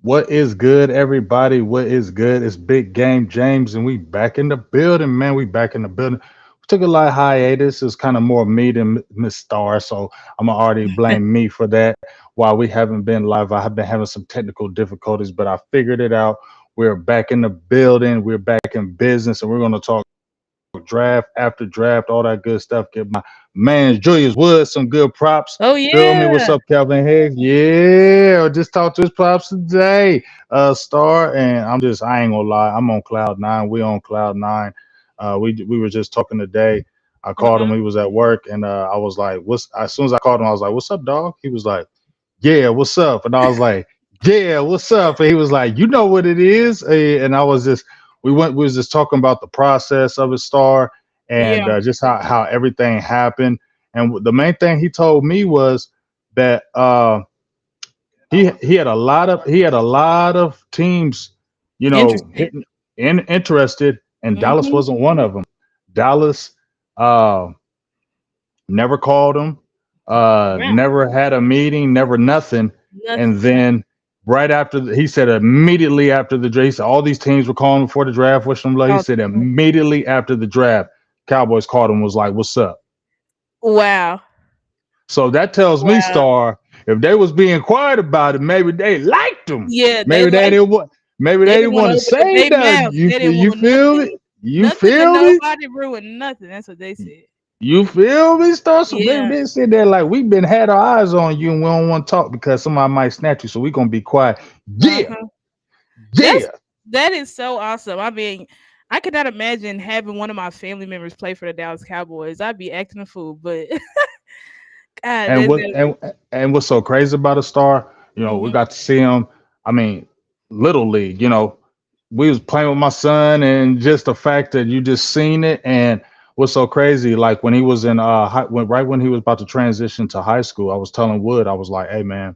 What is good, everybody? What is good? It's Big Game James, and we back in the building, man. We back in the building. We took a light hiatus. It's kind of more me than Miss Star, so I'm gonna already blame me for that. While we haven't been live, I have been having some technical difficulties, but I figured it out. We're back in the building. We're back in business, and we're gonna talk draft after draft, all that good stuff. Get my man Julius Woods some good props. Oh Feel me? What's yeah. up, Calvin Higgs? Yeah, just talked to his pops today, Star, and I ain't gonna lie, I'm on cloud nine. We on cloud nine. We were just talking today. I called him. Uh-huh. He was at work, and I was like, "What's?" As soon as I called him, I was like, "What's up, dog?" He was like, "Yeah, what's up?" And I was like, "Yeah, what's up?" And he was like, "You know what it is?" And I was just, we was just talking about the process of it, Star, and Yeah. just how everything happened. And the main thing he told me was that he had a lot of teams, Interested. hitting interested, and Dallas Mm-hmm. wasn't one of them. Dallas uh, never called him, Wow. never had a meeting, never nothing. And Nothing. then right after he said immediately after the draft, he said all these teams were calling before the draft, wishing him luck. He Oh, said immediately after the draft, Cowboys called him, was like, "What's up?" wow. So that tells me, Wow. Star, if they was being quiet about it, maybe they liked him. Yeah, they Maybe they like didn't want. Maybe they they didn't didn't want want to to open up say their that. mouth. You They didn't you want feel me? nothing, You nothing to feel me? nobody ruin nothing. That's what they said. You feel me, Star? So maybe Yeah. they sit there like we've been had our eyes on you, and we don't want to talk because somebody might snatch you. So we gonna be quiet. Yeah, Uh-huh. That's yeah. that is so awesome. I mean, I could not imagine having one of my family members play for the Dallas Cowboys. I'd be acting a fool, but God, And that's what that. and what's so crazy about a Star? We Mm-hmm. got to see him. I mean, little league. We was playing with my son, and just the fact that you just seen it, and what's so crazy, like when he was in right when he was about to transition to high school, I was telling Wood, I was like, "Hey man,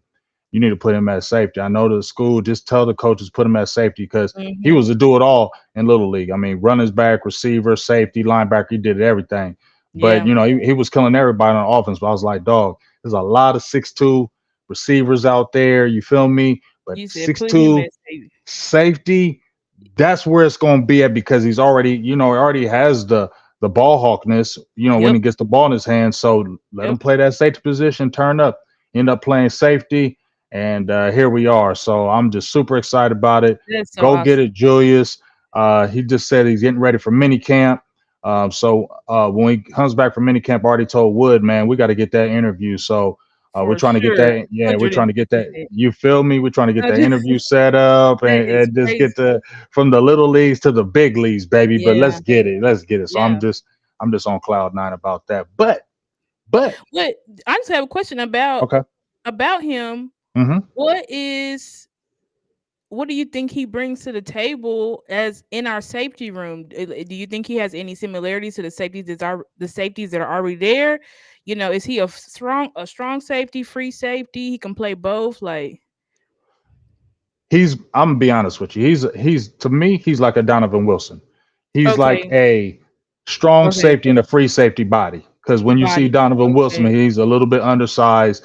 you need to put him at safety. I know the school, just tell the coaches put him at safety because he Mm-hmm. was a do it all in little league. I mean, runners back, receiver, safety, linebacker, he did everything. But Yeah. he was killing everybody on offense. But I was like, dog, there's a lot of 6'2" receivers out there. You feel me? But You said six put him two at safety. safety, that's where it's going to be at because he's already, he already has the ball hawkness, when Yep. he gets the ball in his hands. So let him Yep. play that safety position, turn up, end up playing safety, and here we are. So I'm just super excited about it. That's so Go get awesome. it, Julius. He just said he's getting ready for mini camp. So when he comes back from mini camp, I already told Wood, man, we got to get that interview. So we're For trying to get sure. that. Yeah, we're trying to get that. 150%. You feel me? We're trying to get I that just- interview set up That and, is and just get crazy. the from the little leagues to the big leagues, baby. But let's Yeah. get it. Let's get it. So I'm Yeah. just I'm just on cloud nine about that. But But I just have a question about okay. him. Hmm. What is what do you think he brings to the table as in our safety room? Do you think he has any similarities to the safeties that are already there? Is he a strong safety, free safety? He can play both. Like, I'm gonna be honest with you. He's to me, he's like a Donovan Wilson. He's like okay, a strong okay, safety and a free safety body. Because when you see body, Donovan Wilson, okay, he's a little bit undersized,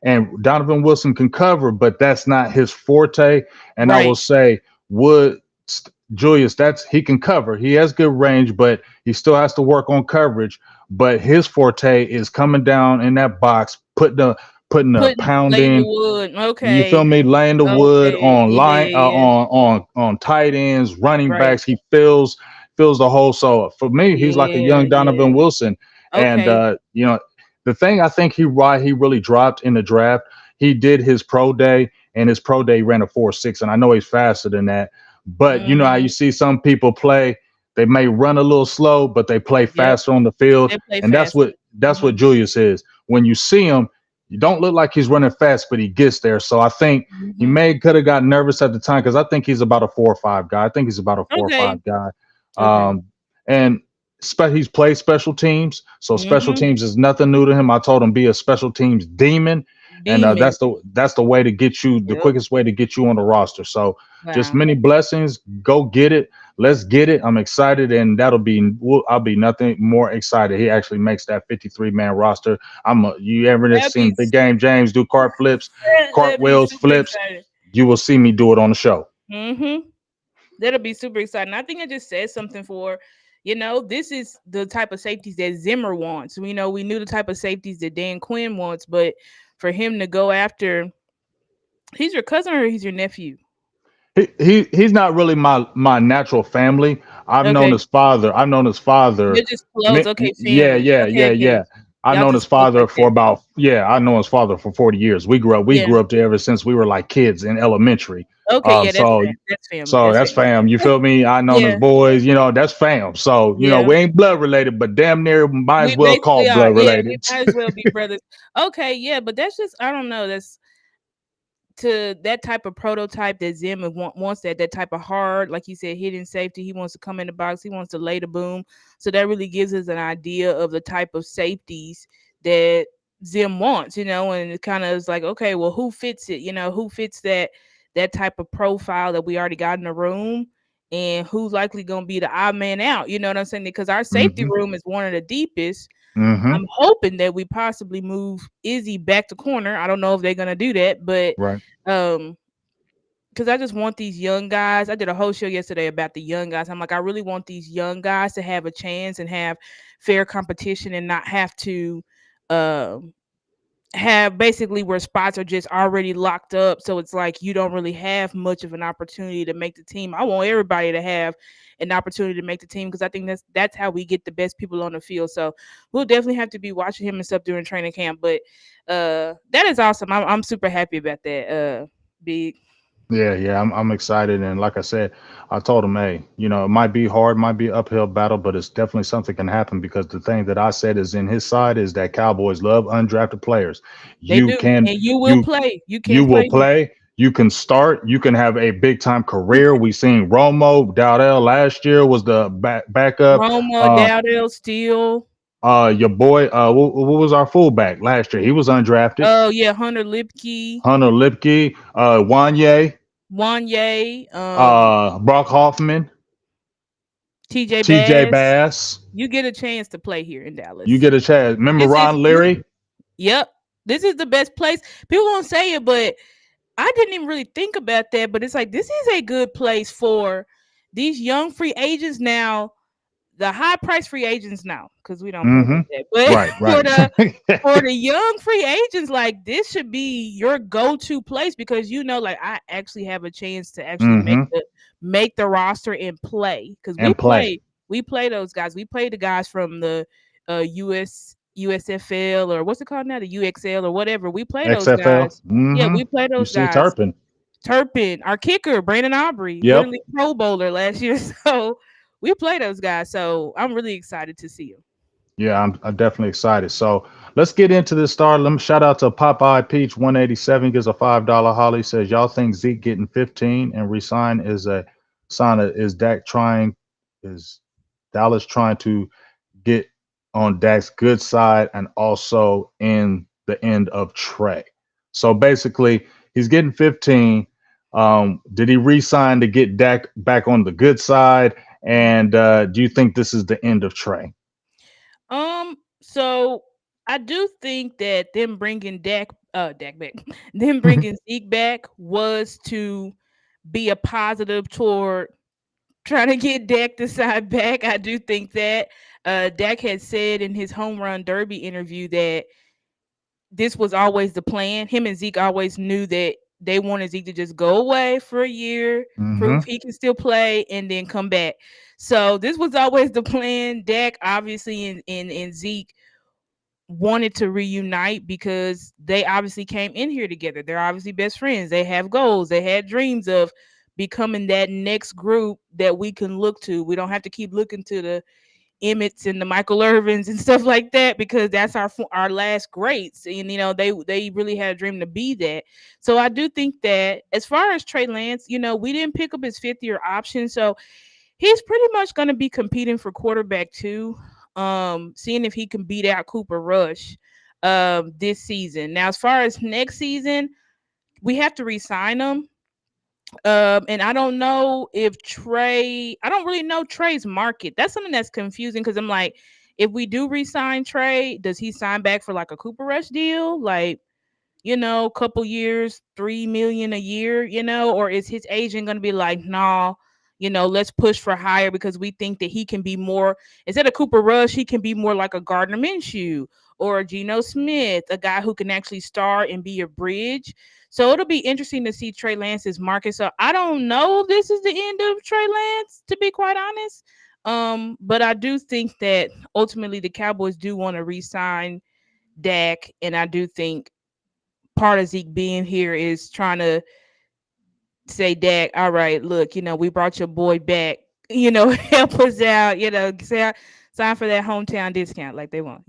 and Donovan Wilson can cover, but that's not his forte. And I will right. say, Wood Julius, that's he can cover. He has good range, but he still has to work on coverage. But his forte is coming down in that box, putting the Laying the pounding, wood. you feel Okay, me? Laying the wood okay, on line, yeah, on tight ends, running right, backs. He fills the whole. So for me, he's like a yeah, young Donovan yeah. Wilson. And Okay, the thing I think why he really dropped in the draft, he did his pro day, and his pro day ran a 4.6, and I know he's faster than that. But you know how you hmm, see some people play. They may run a little slow, but they play yep, faster on the field, they play and that's faster. what Hmm. Julius is. When you see him, you don't look like he's running fast, but he gets there. So I think he Hmm. may could have got nervous at the time because I think he's about a 4 or 5 guy. I think he's about a four or Okay, five guy. okay. And he's played special teams, so special Hmm. teams is nothing new to him. I told him be a special teams demon, and Demon. that's the way to get you, the Yep. quickest way to get you on the roster. So just Wow. many blessings. Go get it. Let's get it. I'm excited, and I'll be nothing more excited. He actually makes that 53-man roster. You ever That'd be seen Big Game James do cart flips, that'd be cartwheels, super flips? exciting. you will see me do it on the show. Mm-hmm. That'll be super exciting. I think it just says something for, this is the type of safeties that Zimmer wants. We knew the type of safeties that Dan Quinn wants, but for him to go after, he's your cousin or he's your nephew? He's not really my natural family. I've known Okay. his father. I've known his You're father. just close. Okay, Yeah, family. yeah, Okay, yeah, okay. yeah. I've Y'all known his just close father like for that. about yeah. I know his father for 40 years. We Yeah. grew up together since we were like kids in elementary. Okay, Um, yeah, that's so that's family. so That's that's family. fam. You feel me? I known his Yeah, boys. That's fam. So yeah. we ain't blood related, but damn near might as We well call basically are. blood Yeah, we related. might as well be brothers. Okay, yeah, but that's just I don't know. That's to that type of prototype that Zim wants that type of hard, like you said, hidden safety. He wants to come in the box. He wants to lay the boom. So that really gives us an idea of the type of safeties that Zim wants, and it kind of is like, okay, well, who fits it? Who fits that type of profile that we already got in the room, and who's likely going to be the odd man out? You know what I'm saying? Because our safety Hmm. room is one of the deepest. I'm Hmm. hoping that we possibly move Izzy back to corner. I don't know if they're gonna do that, but Right. um, because I just want these young guys. I did a whole show yesterday about the young guys. I'm like, I really want these young guys to have a chance and have fair competition and not have to um have basically where spots are just already locked up. So it's like you don't really have much of an opportunity to make the team. I want everybody to have an opportunity to make the team because I think that's how we get the best people on the field. So we'll definitely have to be watching him and stuff during training camp. But that is awesome. I'm super happy about that. Big. Yeah, yeah, I'm excited, and like I said, I told him, hey, it might be hard, might be uphill battle, but it's definitely something can happen because the thing that I said is in his side is that Cowboys love undrafted players. They You do. can, And you will you play. You you can will play him. play, you can start, you can have a big time career. We seen Romo Dowdell last year was the backup. Roma, Uh, Dowdell, Steele. your boy, what was our fullback last year? He was undrafted. Oh yeah, Hunter Lipke, Hunter Lipke, Wanye, Wanye, Brock Hoffman, TJ T.J. Bass. Bass. You get a chance to play here in You Dallas. get a chance. Remember This is Ron Leary? yep. This is the best place. People won't say it, but I didn't even really think about that. But it's like this is a good place for these young free agents now, the high price free agents now, because we don't play Mm-hmm. like that. But Right, for right. the young free agents, like this should be your go-to place because like I actually have a chance to actually Mm-hmm. make the roster and play because And play. we play those guys. We play the guys from the USFL or what's it called now, the UXL or whatever. We play those XFL. guys. Yeah, Mm-hmm. we play You those see guys. Turpin. Turpin, our kicker, Brandon Aubrey, Yep. literally Pro Bowler last year. So we play those guys. So I'm really excited to see him. Yeah, I'm definitely excited. So let's get into this start. Let me shout out to Popeye Peach 187 gives a $5 holly. Says y'all think Zeke getting 15 and resign is a sign of is Dak trying is Dallas trying to get on Dak's good side and also in the end of Trey. So basically, he's getting 15. Did he resign to get Dak back on the good side? And do you think this is the end of Trey? So I do think that them bringing Dak back, them bringing Zeke back was to be a positive toward trying to get Dak the side back. I do think that Dak had said in his home run derby interview that this was always the plan. Him and Zeke always knew that they wanted Zeke to just go away for a year, prove Mm-hmm. he can still play, and then come back. So this was always the plan. Dak obviously and Zeke wanted to reunite because they obviously came in here together. They're obviously best friends. They have goals. They had dreams of becoming that next group that we can look to. We don't have to keep looking to the Emmets and the Michael Irvins and stuff like that because that's our last greats. And they really had a dream to be that. So I do think that as far as Trey Lance, we didn't pick up his 5th-year option, so he's pretty much going to be competing for quarterback too. Seeing if he can beat out Cooper Rush this season. Now, as far as next season, we have to re-sign him. And I don't know if I don't really know Trey's market. That's something that's confusing because I'm like, if we do re-sign Trey, does he sign back for like a Cooper Rush deal? Like, couple years, 3 million a year, or is his agent going to be like, nah, let's push for higher because we think that he can be more instead of Cooper Rush, he can be more like a Gardner Minshew or a Geno Smith, a guy who can actually star and be a bridge. So it'll be interesting to see Trey Lance's market. So I don't know if this is the end of Trey Lance, to be quite honest. But I do think that ultimately the Cowboys do want to re-sign Dak, and I do think part of Zeke being here is trying to say, Dak, all right, look, we brought your boy back, help us out, sign for that hometown discount like they want.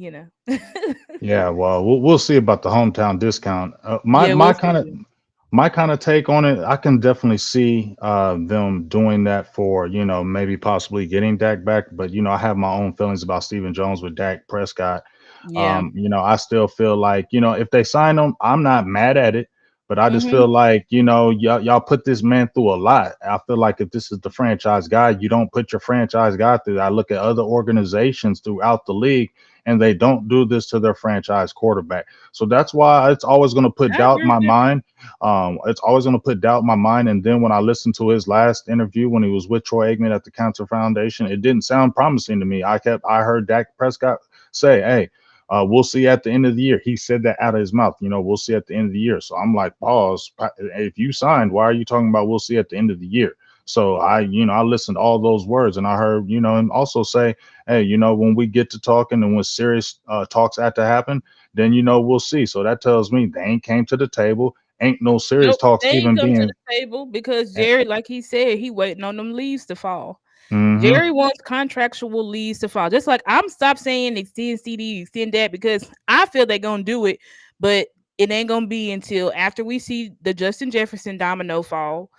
Yeah, well, we'll see about the hometown discount. My Yeah, we'll my kind of see. my kind of take on it, I can definitely see them doing that for maybe possibly getting Dak back. But I have my own feelings about Stephen Jones with Dak Prescott. Yeah. I still feel like if they sign him, I'm not mad at it. But I just Mm-hmm. feel like y'all put this man through a lot. I feel like if this is the franchise guy, you don't put your franchise guy through. I look at other organizations throughout the league and they don't do this to their franchise quarterback. So that's why it's always going to put I doubt in agree with my that. mind. It's always going to put doubt in my mind. And then when I listened to his last interview when he was with Troy Aikman at the Cancer Foundation, it didn't sound promising to me. I heard Dak Prescott say, "Hey, we'll see at the end of the year." He said that out of his mouth. We'll see at the end of the year. So I'm like, pause. If you signed, why are you talking about we'll see at the end of the year? So I listened to all those words and I heard, him also say, hey, when we get to talking and when serious talks had to happen, then we'll see. So that tells me they ain't came to the table. Ain't no serious Nope, talks they ain't even come to being. the table because Eh, Jerry, like he said, he waiting on them leaves to fall. Mm-hmm. Jerry wants contractual leads to fall. Just like I'm stop saying extend CD, extend that because I feel they're gonna do it, but it ain't gonna be until after we see the Justin Jefferson domino fall,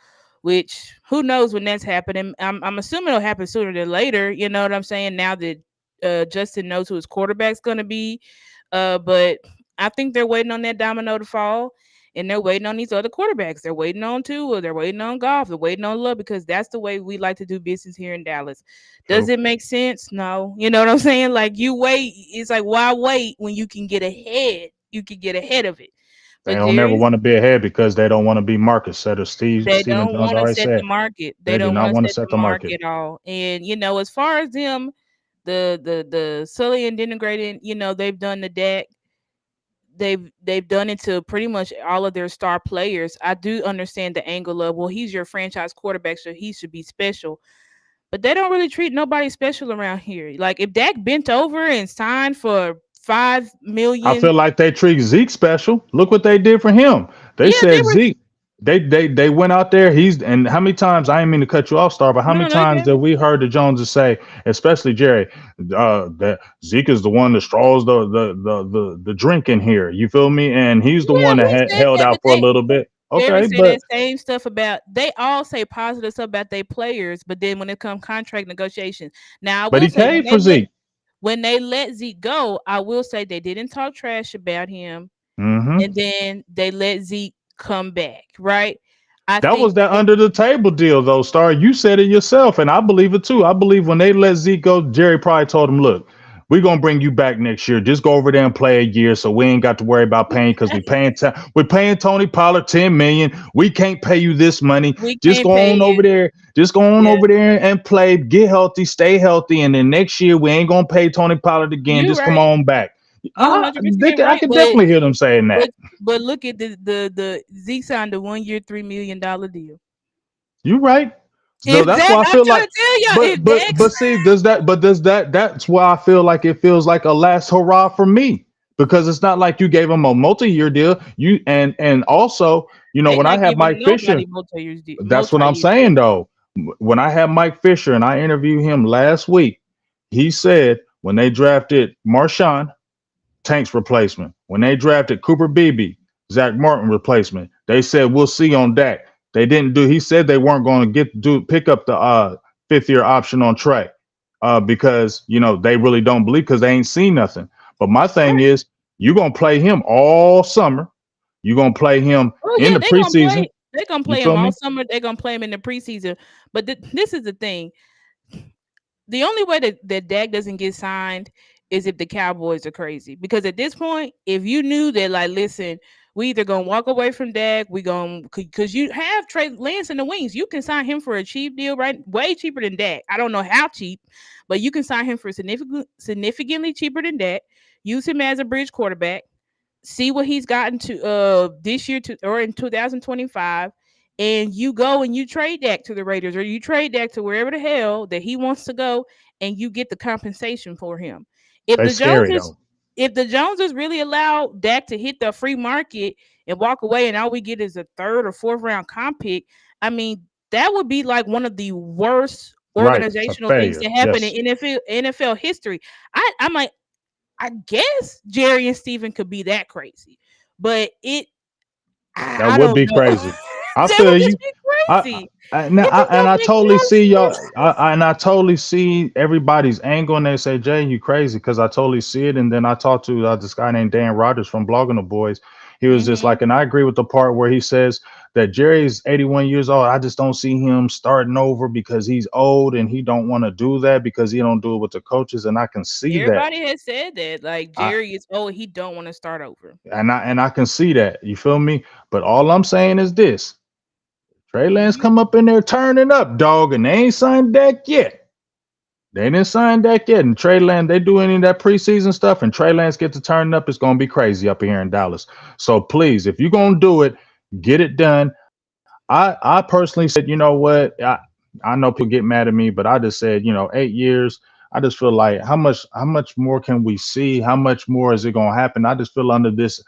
which who knows when that's happening. I'm assuming it'll happen sooner than later. You know what I'm saying? Now that Justin knows who his quarterback's gonna be, but I think they're waiting on that domino to fall and they're waiting on these other quarterbacks. They're waiting on Tua. They're waiting on Goff. They're waiting on Love because that's the way we like to do business here in Dallas. Does True. it make sense? No. You know what I'm saying? Like you wait. It's like why wait when you can get ahead? You can get ahead of it. They But don't never Jerry's want to be ahead because they don't want to be market setter. they Stephen don't Jones want to already set the said market. They they do don't not want to want to set set the the market. market at all. And as far as them, the Sully and denigrating, they've done the deck they've done it to pretty much all of their star players. I do understand the angle of, well, he's your franchise quarterback, so he should be special. But they don't really treat nobody special around here. Like if Dak bent over and signed for five I million, feel like they treat Zeke special. Look what they did for him. They yeah, they said were Zeke. They went out there. He's and how many times I didn't mean to cut you off, Star, but how many no, times okay. did we heard the Joneses say, especially Jerry, that Zeke is the one that straws the drink in here. You feel me? And he's the Yeah, one that he said held that, but out for a little bit. Jerry Okay, say but that same stuff about they all say positive stuff about their players, but then when it comes contract negotiations, now I will he say paid for Zeke. when they let Zeke go, I will say they didn't talk trash about him, Hmm. and then they let Zeke come back, right? I That was think that under the table deal, though, Star. You said it yourself, and I believe it too. I believe when they let Zeke go, Jerry probably told him, "Look, we're gonna bring you back next year. Just go over there and play a year, so we ain't got to worry about paying because we're paying Tony Pollard 10 million. We can't pay you this money. we Just can't go pay on over you. there. Just go on Yeah, over there and play. Get healthy, stay healthy, and then next year we ain't gonna pay Tony Pollard again. you Just come right. on back." You 100% I right. could But definitely hear them saying that. but but look at the Zeke signed a 1 year $3 million deal. You're right. So If that's Dak, why I I'm feel trying like, to tell y'all, if Dak but see, that's why I feel like it feels like a last hurrah for me because it's not like you gave him a multi-year deal. You and also, they when I not had giving Mike Fisher, nobody that's what I'm multi-year saying deals. though. When I had Mike Fisher and I interviewed him last week, he said when they drafted Marshawn, Tank's replacement. When they drafted Cooper Beebe, Zach Martin replacement, they said we'll see on Dak. They didn't do. He said they weren't going to pick up the fifth year option on Trey because they really don't believe because they ain't seen nothing. But my thing Right. is, you're gonna play him all summer. You're gonna play him Oh in yeah, the preseason. they gonna You play feel him all me? summer. They're gonna play him in the preseason. But this is the thing. The only way that Dak doesn't get signed is if the Cowboys are crazy. Because at this point, if you knew that, like, listen, We either gonna walk away from Dak. We gonna because you have Trey Lance in the wings. You can sign him for a cheap deal, right? Way cheaper than Dak. I don't know how cheap, but you can sign him for significantly cheaper than Dak. Use him as a bridge quarterback, see what he's gotten to this year to or in 2025, and you go and you trade Dak to the Raiders or you trade Dak to wherever the hell that he wants to go, and you get the compensation for him. If They the scary Joneses though. if the Joneses really allow Dak to hit the free market and walk away and all we get is a third or fourth round comp pick, I mean that would be like one of the worst Right. It's a organizational things failure. to happen Yes. in NFL history. I'm like, I guess Jerry and Steven could be that crazy, but That I would don't be know. crazy. I That would feel just you. be I, crazy. It just and don't I make totally no see y'all. sense. And I totally see everybody's angle, and they say, "Jay, you crazy?" Because I totally see it. And then I talked to this guy named Dan Rogers from Blogging the Boys. He was just Hmm. like, and I agree with the part where he says that Jerry's 81 years old. I just don't see him starting over because he's old and he don't want to do that because he don't do it with the coaches. And I can see that. Everybody has said that. Like I Jerry is oh, he don't want to start over. and I can see that. You feel me? But all I'm saying is this: Trey Lance Hmm. come up in there turning up, dog, and they ain't signed Dak yet. They didn't sign Dak yet. And Trey Lance, they do any of that preseason stuff, and Trey Lance get to turn up, it's gonna be crazy up here in Dallas. So please, if you're gonna do it, get it done. I personally said, you know what? I know people get mad at me, but I just said, 8 years. I just feel like how much more can we see? How much more is it gonna happen? I just feel under this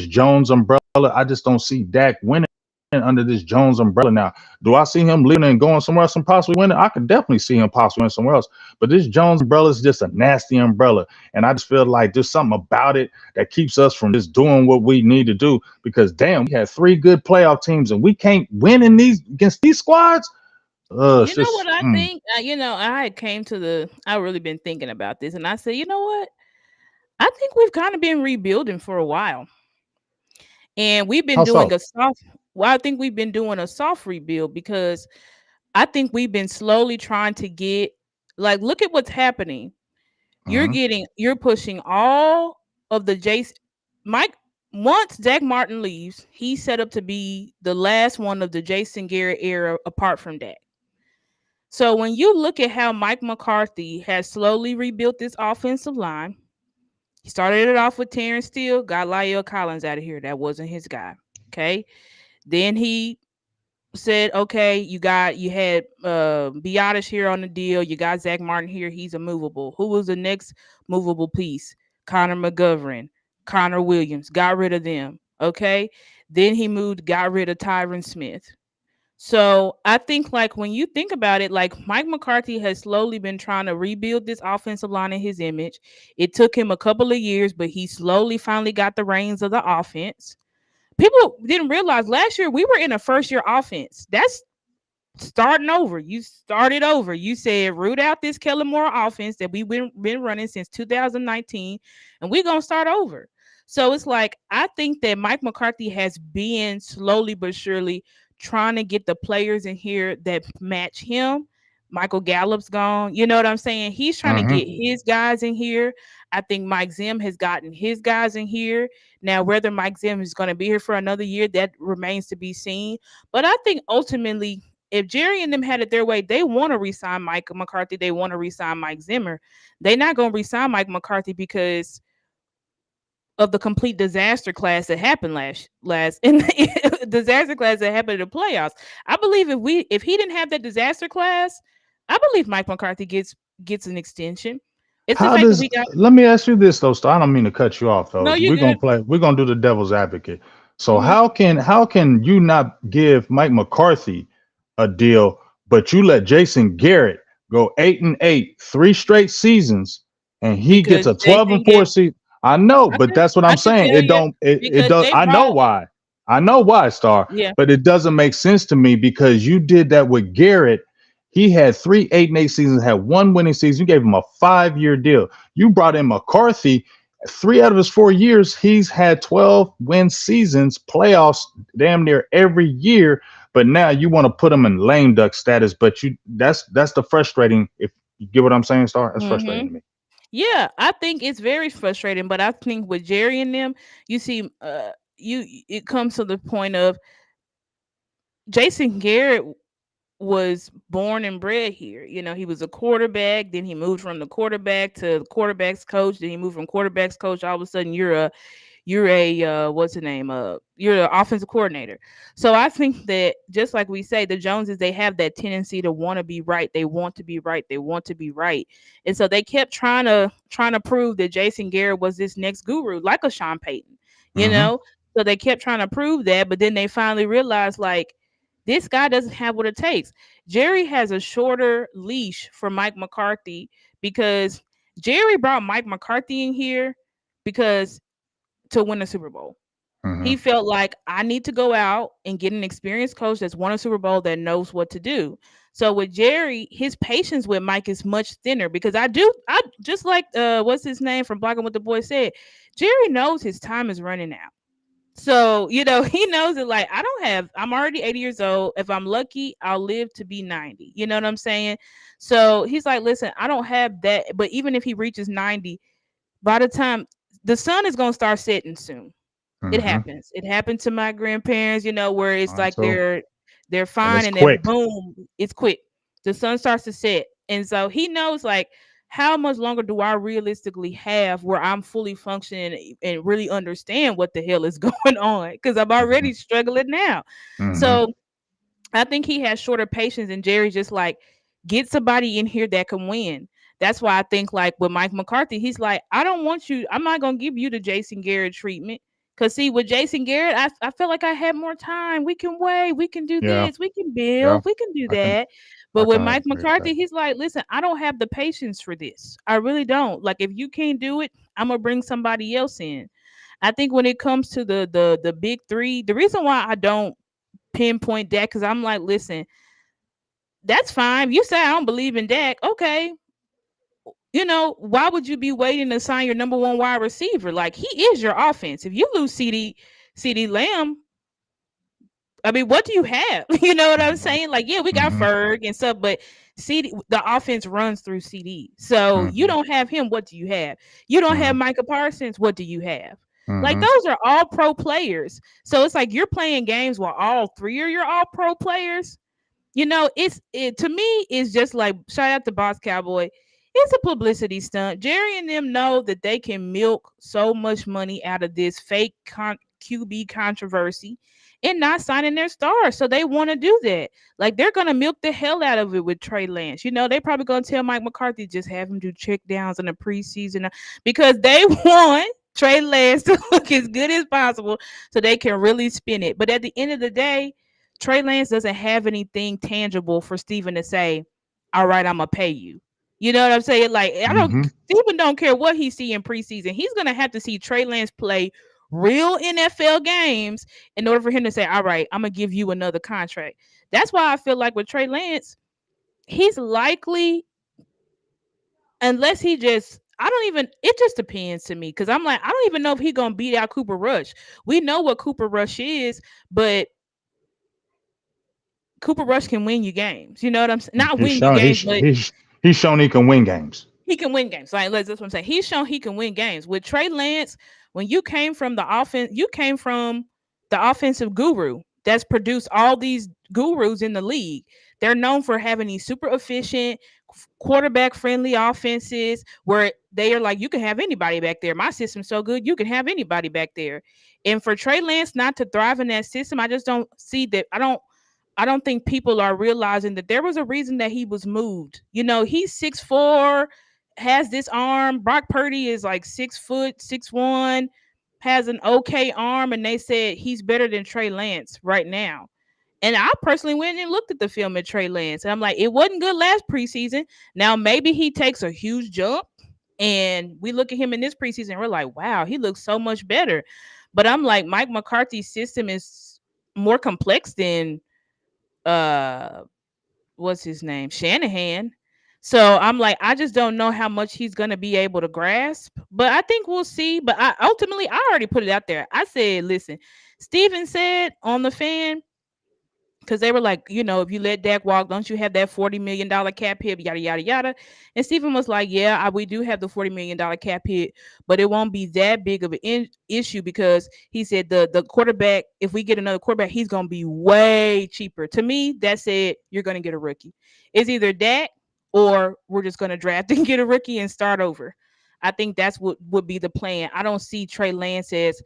Jones umbrella, I just don't see Dak winning under this Jones umbrella. Now, do I see him leaving and going somewhere else and possibly winning? I could definitely see him possibly winning somewhere else. But this Jones umbrella is just a nasty umbrella. And I just feel like there's something about it that keeps us from just doing what we need to do. Because damn, we had three good playoff teams and we can't win in these against these squads. You It's know what just I think? I had came to I really been thinking about this, and I said, you know what? I think we've kind of been rebuilding for a while, and we've been how doing so? a soft. Well, I think we've been doing a soft rebuild because I think we've been slowly trying to get like look at what's happening. Hmm. You're pushing all of the Jace Mike once Zach Martin leaves, he's set up to be the last one of the Jason Garrett era apart from Dak. So when you look at how Mike McCarthy has slowly rebuilt this offensive line, he started it off with Terrence Steele, got Lyle Collins out of here. That wasn't his guy. Okay. Then he said, okay, you had Biotish here on the deal. You got Zach Martin here. He's a movable. Who was the next movable piece? Connor McGovern, Connor Williams. Got rid of them. Okay. Then he got rid of Tyron Smith. So I think like when you think about it, like Mike McCarthy has slowly been trying to rebuild this offensive line in his image. It took him a couple of years, but he slowly finally got the reins of the offense. People didn't realize last year we were in a first year offense. That's starting over. You started over. You said root out this Kellen Moore offense that we've been running since 2019, and we're gonna start over. So it's like I think that Mike McCarthy has been slowly but surely trying to get the players in here that match him. Michael Gallup's gone. You know what I'm saying? He's trying to Hmm. get his guys in here. I think Mike Zim has gotten his guys in here. Now, whether Mike Zim is going to be here for another year, that remains to be seen. But I think ultimately if Jerry and them had it their way, they want to resign Mike McCarthy. They want to resign Mike Zimmer. They're not going to resign Mike McCarthy because of the complete disaster class that happened last in the disaster class that happened in the playoffs. I believe if he didn't have that disaster class, I believe Mike McCarthy gets an extension. It's the How fact that does we got Let me ask you this though, Star. I don't mean to cut you off no, though. you're We're gonna good. play. We're gonna do the devil's advocate. So Hmm. how can you not give Mike McCarthy a deal, but you let Jason Garrett go 8-8, 3 straight seasons, and he gets Because a 12 Jason and 4 get season? I know, I but could that's what I I'm could saying. tell It you don't. It because does. they I know brought why. I know why, Star. yeah. But it doesn't make sense to me because you did that with Garrett. He had three 8-8 seasons, had one winning season. You gave him a 5-year deal. You brought in McCarthy. 3 out of his 4 years, he's had 12 win seasons, playoffs damn near every year. But now you want to put him in lame duck status. But that's the frustrating. If you get what I'm saying, Star, that's Hmm. frustrating to me. Yeah, I think it's very frustrating, but I think with Jerry and them, you see, it comes to the point of Jason Garrett was born and bred here. You know, he was a quarterback, then he moved from the quarterback to quarterback's coach, then he moved from quarterback's coach. All of a sudden, you're a what's the name, you're an offensive coordinator. So I think that, just like we say, the Joneses, they have that tendency to want to be right. They want to be right. They want to be right. And so they kept trying to prove that Jason Garrett was this next guru, like a Sean Payton, you Mm-hmm. know. So they kept trying to prove that, but then they finally realized, like, this guy doesn't have what it takes. Jerry has a shorter leash for Mike McCarthy, because Jerry brought Mike McCarthy in here because to win a Super Bowl. Mm-hmm. He felt like, I need to go out and get an experienced coach that's won a Super Bowl, that knows what to do. So with Jerry, his patience with Mike is much thinner, because I just like what's his name from Blocking What the Boy said, Jerry knows his time is running out. So, he knows it, like, I'm already 80 years old. If I'm lucky, I'll live to be 90. You know what I'm saying? So he's like, listen, I don't have that. But even if he reaches 90, by the time the sun is going to start setting soon. It Mm-hmm. happens. It happened to my grandparents, where it's Mine like too. they're And fine, it's and then quick. boom, it's quick. The sun starts to set. And so he knows, like, how much longer do I realistically have where I'm fully functioning and really understand what the hell is going on? Because I'm Mm-hmm. already struggling now. Mm-hmm. So I think he has shorter patience, and Jerry's just like, get somebody in here that can win. That's why I think, like, with Mike McCarthy, he's like, I don't want you. I'm not gonna give you the Jason Garrett treatment. Cause see, with Jason Garrett, I felt like I had more time. We can wait. We can do Yeah. this. We can Yeah. build. We can do I can that. I But with can Mike agree with that. McCarthy, he's like, listen, I don't have the patience for this. I really don't. Like, if you can't do it, I'm gonna bring somebody else in. I think when it comes to the big three, the reason why I don't pinpoint Dak, because I'm like, listen, that's fine. You say I don't believe in Dak. Okay. Why would you be waiting to sign your number one wide receiver? Like, he is your offense. If you lose CD Lamb, I mean, what do you have? You know what I'm Mm-hmm. saying? Like, yeah, we got Mm-hmm. Ferg and stuff, but the offense runs through CD. So you Mm-hmm. don't have him. What do you have? You don't Mm-hmm. have Micah Parsons. What do you have? Like, Mm-hmm. those are all pro players. So it's like you're playing games where all three are your all pro players. It to me is just like, shout out to Boss Cowboy. It's a publicity stunt. Jerry and them know that they can milk so much money out of this fake QB controversy and not signing their stars. So they want to do that. Like, they're gonna milk the hell out of it with Trey Lance. They probably gonna tell Mike McCarthy, just have him do check downs in the preseason, because they want Trey Lance to look as good as possible so they can really spin it. But at the end of the day, Trey Lance doesn't have anything tangible for Steven to say, all right, I'm gonna pay you. You know what I'm saying? Like, I don't Mm-hmm. Steven don't care what he see in preseason. He's gonna have to see Trey Lance play real NFL games in order for him to say, all right, I'm gonna give you another contract. That's why I feel like with Trey Lance, he's likely, unless he just, I don't even, it just depends to me, because I'm like, I don't even know if he's gonna beat out Cooper Rush. We know what Cooper Rush is, but Cooper Rush can win you games. You know what I'm saying? Not He's win you shown games, but he's shown he can win games. he can win games. Like, that's what I'm saying. He's shown he can win games. With Trey Lance, when you came from the offense, you came from the offensive guru that's produced all these gurus in the league. They're known for having these super efficient, quarterback friendly offenses where they are like, you can have anybody back there. My system's so good, you can have anybody back there. And for Trey Lance not to thrive in that system, I just don't see that. I don't think people are realizing that there was a reason that he was moved. He's 6'4", has this arm. Brock Purdy is like 6 foot, 6'1", has an okay arm, and they said he's better than Trey Lance right now. And I personally went and looked at the film at Trey Lance, and I'm like, it wasn't good last preseason. Now maybe he takes a huge jump, and we look at him in this preseason, and we're like, wow, he looks so much better. But I'm like, Mike McCarthy's system is more complex than uh what's his name, Shanahan. So I'm like, I just don't know how much he's gonna be able to grasp, but I think we'll see. But I already put it out there. I said, listen, Steven said on the fan, because they were like, if you let Dak walk, don't you have that $40 million cap hit, yada yada yada. And Stephen was like, yeah, we do have the $40 million cap hit, but it won't be that big of an issue because he said the quarterback, if we get another quarterback, he's gonna be way cheaper. To me, that said you're gonna get a rookie. It's either that or we're just gonna draft and get a rookie and start over. I think that's what would be the plan. I don't see Trey Lance as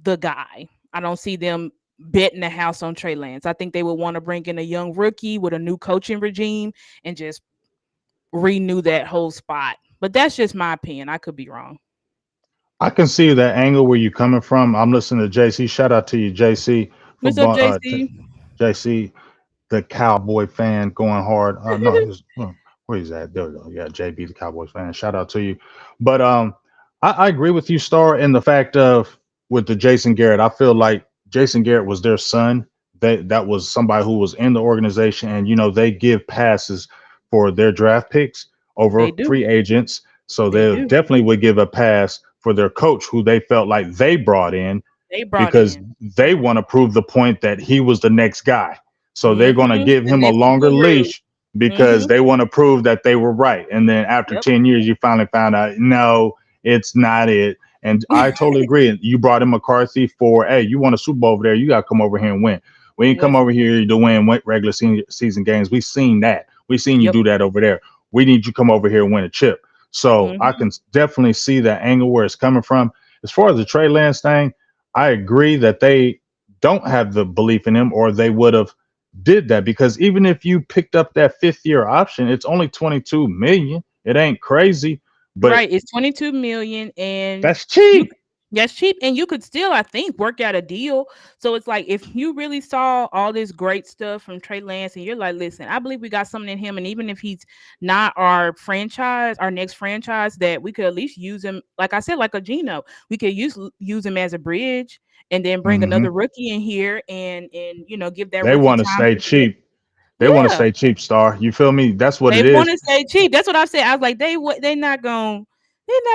the guy. I don't see them betting the house on Trey Lance. I think they would want to bring in a young rookie with a new coaching regime and just renew that whole spot. But that's just my opinion. I could be wrong. I can see that angle where you're coming from. I'm listening to JC. Shout out to you, JC, for What's up, JC? JC, the Cowboy fan going hard. No, where he's at? There we go. Yeah, JB, the Cowboys fan. Shout out to you. But I agree with you, Star, in the fact of with the Jason Garrett. I feel like Jason Garrett was their son. That was somebody who was in the organization, and they give passes for their draft picks They over do. free agents. So They they do. definitely would give a pass for their coach, who they felt like they brought in They brought because in. they want to prove the point that he was the next guy. So they're going to give The him a next longer guru. leash because Mm-hmm. they want to prove that they were right. And then after Yep. 10 years, you finally found out, no, it's not it. And I totally agree. You brought in McCarthy for, hey, you want a Super Bowl over there. You got to come over here and win. We ain't come What's over here to win regular season games. We've seen that. We've seen you Yep. do that over there. We need you to come over here and win a chip. So I Mm-hmm. can definitely see that angle where it's coming from. As far as the Trey Lance thing, I agree that they don't have the belief in him, or they would have did that, because even if you picked up that 5th year option, it's only 22 million. It ain't crazy, but Right, it's 22 million, and that's you cheap. that's cheap, and you could still, I think, work out a deal. So it's like if you really saw all this great stuff from Trey Lance and you're like, listen, I believe we got something in him, and even if he's not our next franchise, that we could at least use him, like I said, like a Geno. We could use him as a bridge and then bring Hmm. another rookie in here and give that They rookie want to time stay to get. cheap. They want to Yeah. stay cheap, Star. You feel me? That's what They it want is. to stay cheap. That's what I said. I was like, they're not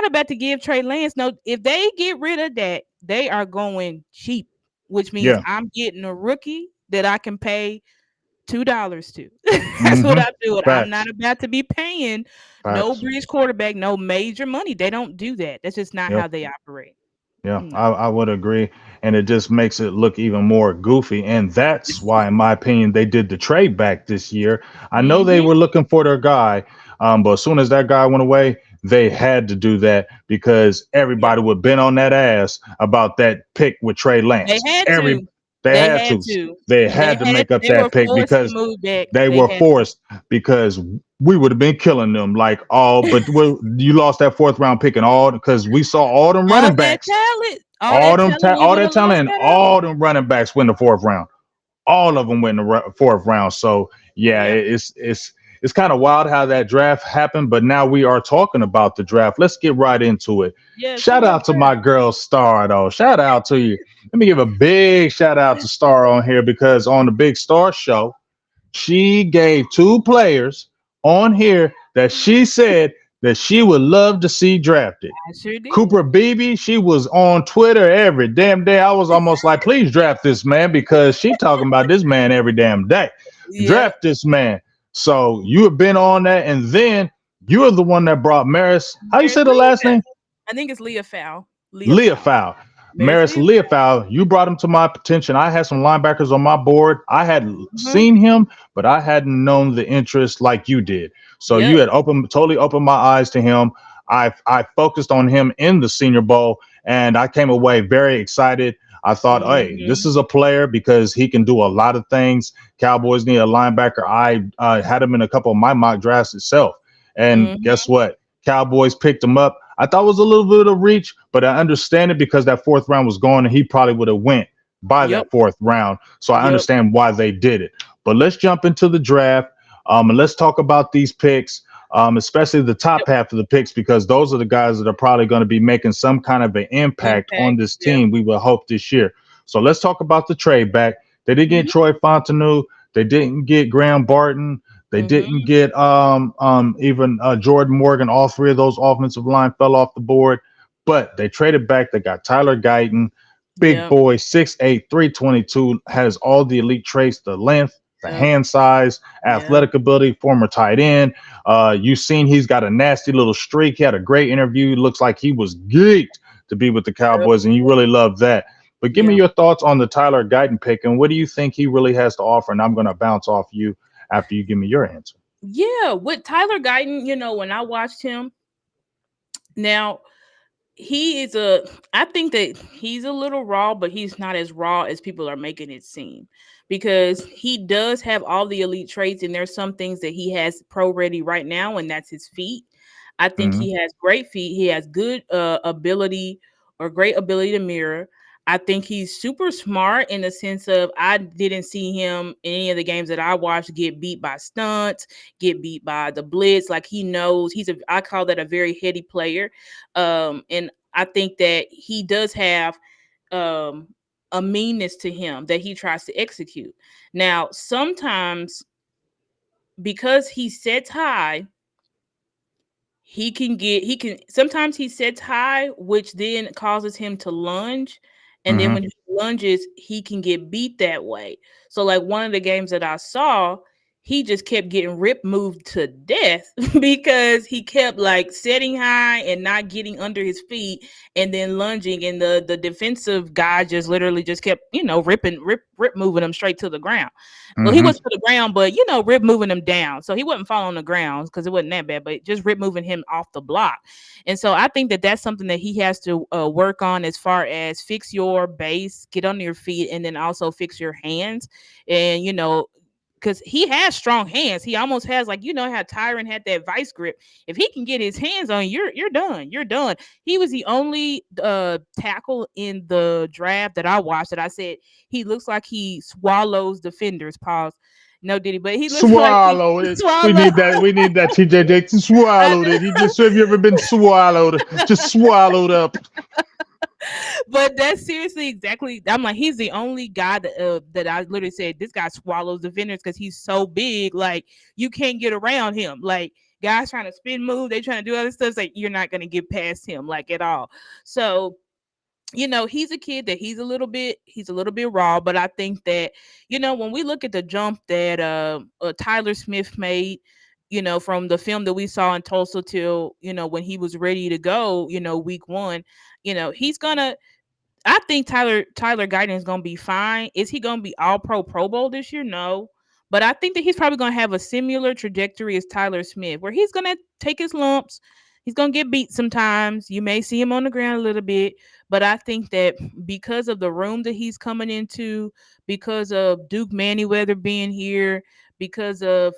about to give Trey Lance. No, if they get rid of that, they are going cheap, which means Yeah. I'm getting a rookie that I can pay $2 to. That's what Hmm. I'm doing. I'm not Facts. about to be paying no Facts. bridge quarterback, no major money. They don't do that. That's just not Yep. how they operate. Yeah, No. I would agree. And it just makes it look even more goofy. And that's why, in my opinion, they did the trade back this year. I know they Mm-hmm. were looking for their guy, but as soon as that guy went away, they had to do that because Yep. everybody would have been on that ass about that pick with Trey They Lance. had to. They They had had to. to. They They had to had make up they were that pick forced to because move back. they They were had to. forced, because we would have been killing them like all, but you lost that 4th round pick and all, because we saw all them All running that backs, talent, all that talent, we all would that have talent, lost and that out. all them running backs went in the 4th round. All of them went in the 4th round. So yeah, Yep. it's kind of wild how that draft happened. But now we are talking about the draft. Let's get right into it. Yeah, talk Shout about the out to my girl Star though. Shout out to you. Let me give a big shout out to Star on here, because on the Big Star Show, she gave 2 players on here that she said that she would love to see drafted. draft. I sure did. Cooper Beebe, she was on Twitter every damn day. I was almost like, please draft this man, because she talking about this man every damn day. Yeah. Draft this man. So you have been on that, and then you're the one that brought Maris. How you Maris say the last Leofow. name? I think it's Leah Fowl. Leah Fowl. Leofow. Maris Maris Leofow. Leofow, you brought him to my attention. I had some linebackers on my board. I had Mhm. seen him, but I hadn't known the interest like you did. So you Yep. had totally opened my eyes to him. I focused on him in the Senior Bowl, and I came away very excited. I thought, hey, this Mhm. is a player because he can do a lot of things. Cowboys need a linebacker. I had him in a couple of my mock drafts itself. And Mhm. guess what? Cowboys picked him up. I thought it was a little bit of reach, but I understand it because that 4th round was gone, and he probably would have went by Yep. that 4th round. So I Yep. understand why they did it. But let's jump into the draft, and let's talk about these picks, especially the top Yep. half of the picks, because those are the guys that are probably going to be making some kind of an impact on Impact. this Yeah. team, we will hope, this year. So let's talk about the trade back. They didn't get Mhm. Troy Fontenot. They didn't get Graham Barton. They didn't Mhm. get even Jordan Morgan. All 3 of those offensive line fell off the board, but they traded back. They got Tyler Guyton, Big Yep. boy, 6'8", 322, has all the elite traits, the length, the Yep. hand size, Yep. athletic ability, former tight end. You've seen he's got a nasty little streak. He had a great interview. Looks like he was geeked to be with the Yep. Cowboys, and you really love that. But give me Yeah. your thoughts on the Tyler Guyton pick, and what do you think he really has to offer? And I'm going to bounce off you after you give me your answer. Yeah. With Tyler Guyton, when I watched him, now he is I think that he's a little raw, but he's not as raw as people are making it seem, because he does have all the elite traits, and there's some things that he has pro ready right now, and that's his feet. I think Mm-hmm. he has great feet. He has good ability, or great ability to mirror. I think he's super smart in the sense of, I didn't see him in any of the games that I watched get beat by stunts, get beat by the blitz. Like, he knows, I call that a very heady player. And I think that he does have um a meanness to him that he tries to execute. Now, sometimes, because he sets high, he can sometimes he sets high, which then causes him to lunge, and then Mm-hmm. when he lunges, he can get beat that way. So, like, one of the games that I saw, he just kept getting rip moved to death because he kept, like, setting high and not getting under his feet, and then lunging, and the defensive guy just literally just kept, rip moving him straight to the ground. Well, he Mm-hmm. was to the ground, but, rip moving him down. So he wasn't falling on the ground because it wasn't that bad, but just rip moving him off the block. And so I think that that's something that he has to work on, as far as fix your base, get under your feet, and then also fix your hands. And, because he has strong hands. He almost has, like, how Tyron had that vice grip. If he can get his hands on you, you're done. You're done. He was the only tackle in the draft that I watched that I said he looks like he swallows defenders. Pause. No, did he? But he looks like he Swallow it. We swallow. need that. We need that. TJ Jakes I swallowed know. it. He just. Have you ever been swallowed? Just swallowed up. But that's seriously exactly. I'm like, he's the only guy that I literally said this guy swallows defenders because he's so big. Like, you can't get around him. Like, guys trying to spin move, they trying to do other stuff. It's like, you're not gonna get past him, like, at all. So, he's a kid that he's a little bit raw, but I think that, when we look at the jump that Tyler Smith made, from the film that we saw in Tulsa till, when he was ready to go, week one, he's gonna I think Tyler Guyton is gonna be fine. Is he gonna be all Pro Bowl this year? No. But I think that he's probably gonna have a similar trajectory as Tyler Smith, where he's gonna take his lumps. He's gonna get beat sometimes. You may see him on the ground a little bit, but I think that because of the room that he's coming into, because of Duke Manyweather being here, because of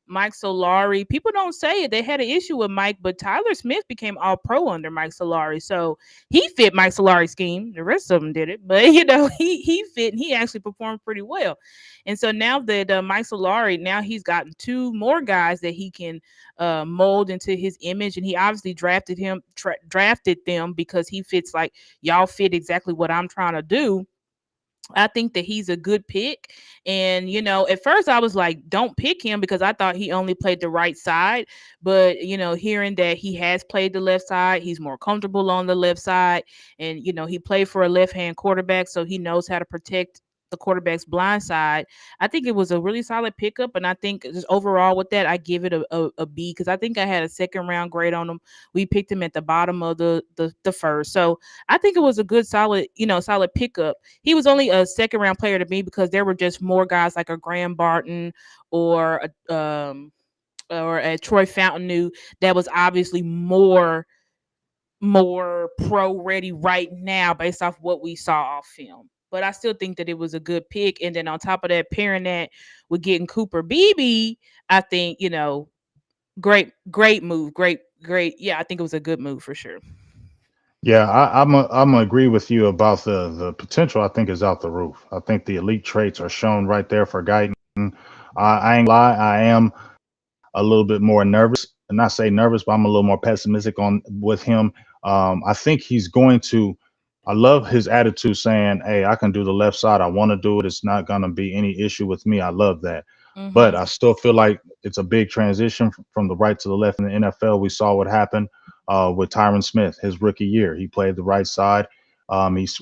Mike Solari, people don't say it. They had an issue with Mike, but Tyler Smith became all pro under Mike Solari. So he fit Mike Solari's scheme. The rest of them did it, but he fit, and he actually performed pretty well. And so now that Mike Solari, now he's gotten two more guys that he can mold into his image, and he obviously drafted them because he fits, like, y'all fit exactly what I'm trying to do. I think that he's a good pick. And, at first I was like, don't pick him because I thought he only played the right side. But, hearing that he has played the left side, he's more comfortable on the left side. And, he played for a left hand quarterback, so he knows how to protect the quarterback's blind side. I think it was a really solid pickup. And I think just overall with that, I give it a B, because I think I had a second round grade on him. We picked him at the bottom of the first. So I think it was a good, solid pickup. He was only a second round player to me because there were just more guys like a Graham Barton or a Troy Fountain that was obviously more pro ready right now based off what we saw off film. But I still think that it was a good pick. And then on top of that, pairing that with getting Cooper Beebe, I think, great move. Great. Yeah, I think it was a good move for sure. Yeah, I'm gonna agree with you about the potential. I think is out the roof. I think the elite traits are shown right there for Guyton. I ain't lie. I am a little bit more nervous, and not say nervous, but I'm a little more pessimistic on with him. I think he's going to. I love his attitude, saying, "Hey, I can do the left side. I want to do it. It's not gonna be any issue with me." I love that, but Mm-hmm. I still feel like it's a big transition from the right to the left in the NFL. We saw what happened with Tyron Smith his rookie year. He played the right side. He's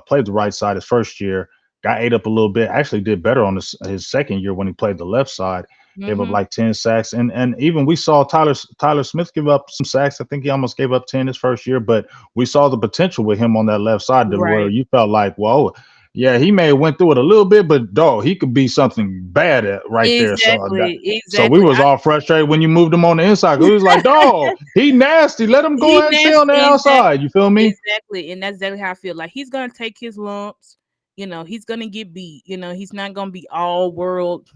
played the right side his first year, got ate up a little bit. Actually, did better on his second year when he played the left side. Gave up Mm-hmm. like 10 sacks, and even we saw Tyler Smith give up some sacks. I think he almost gave up 10 his first year, but we saw the potential with him on that left side to where Right. you felt like, whoa, yeah, he may have went through it a little bit, but dog, he could be something bad at right there. Exactly. So we Exactly. was all frustrated when you moved him on the inside. We was like, dog, he nasty. Let him go He ahead and stay on the nasty. outside. You feel me? Exactly. And that's exactly how I feel. Like he's gonna take his lumps. He's gonna get beat. He's not gonna be all world,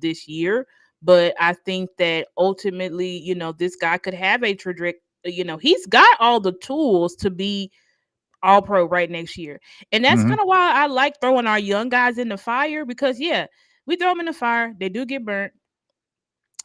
this year. But I think that ultimately, this guy could have a trajectory. He's got all the tools to be all pro right next year. And that's Hmm. kind of why I like throwing our young guys in the fire because yeah, we throw them in the fire, they do get burnt,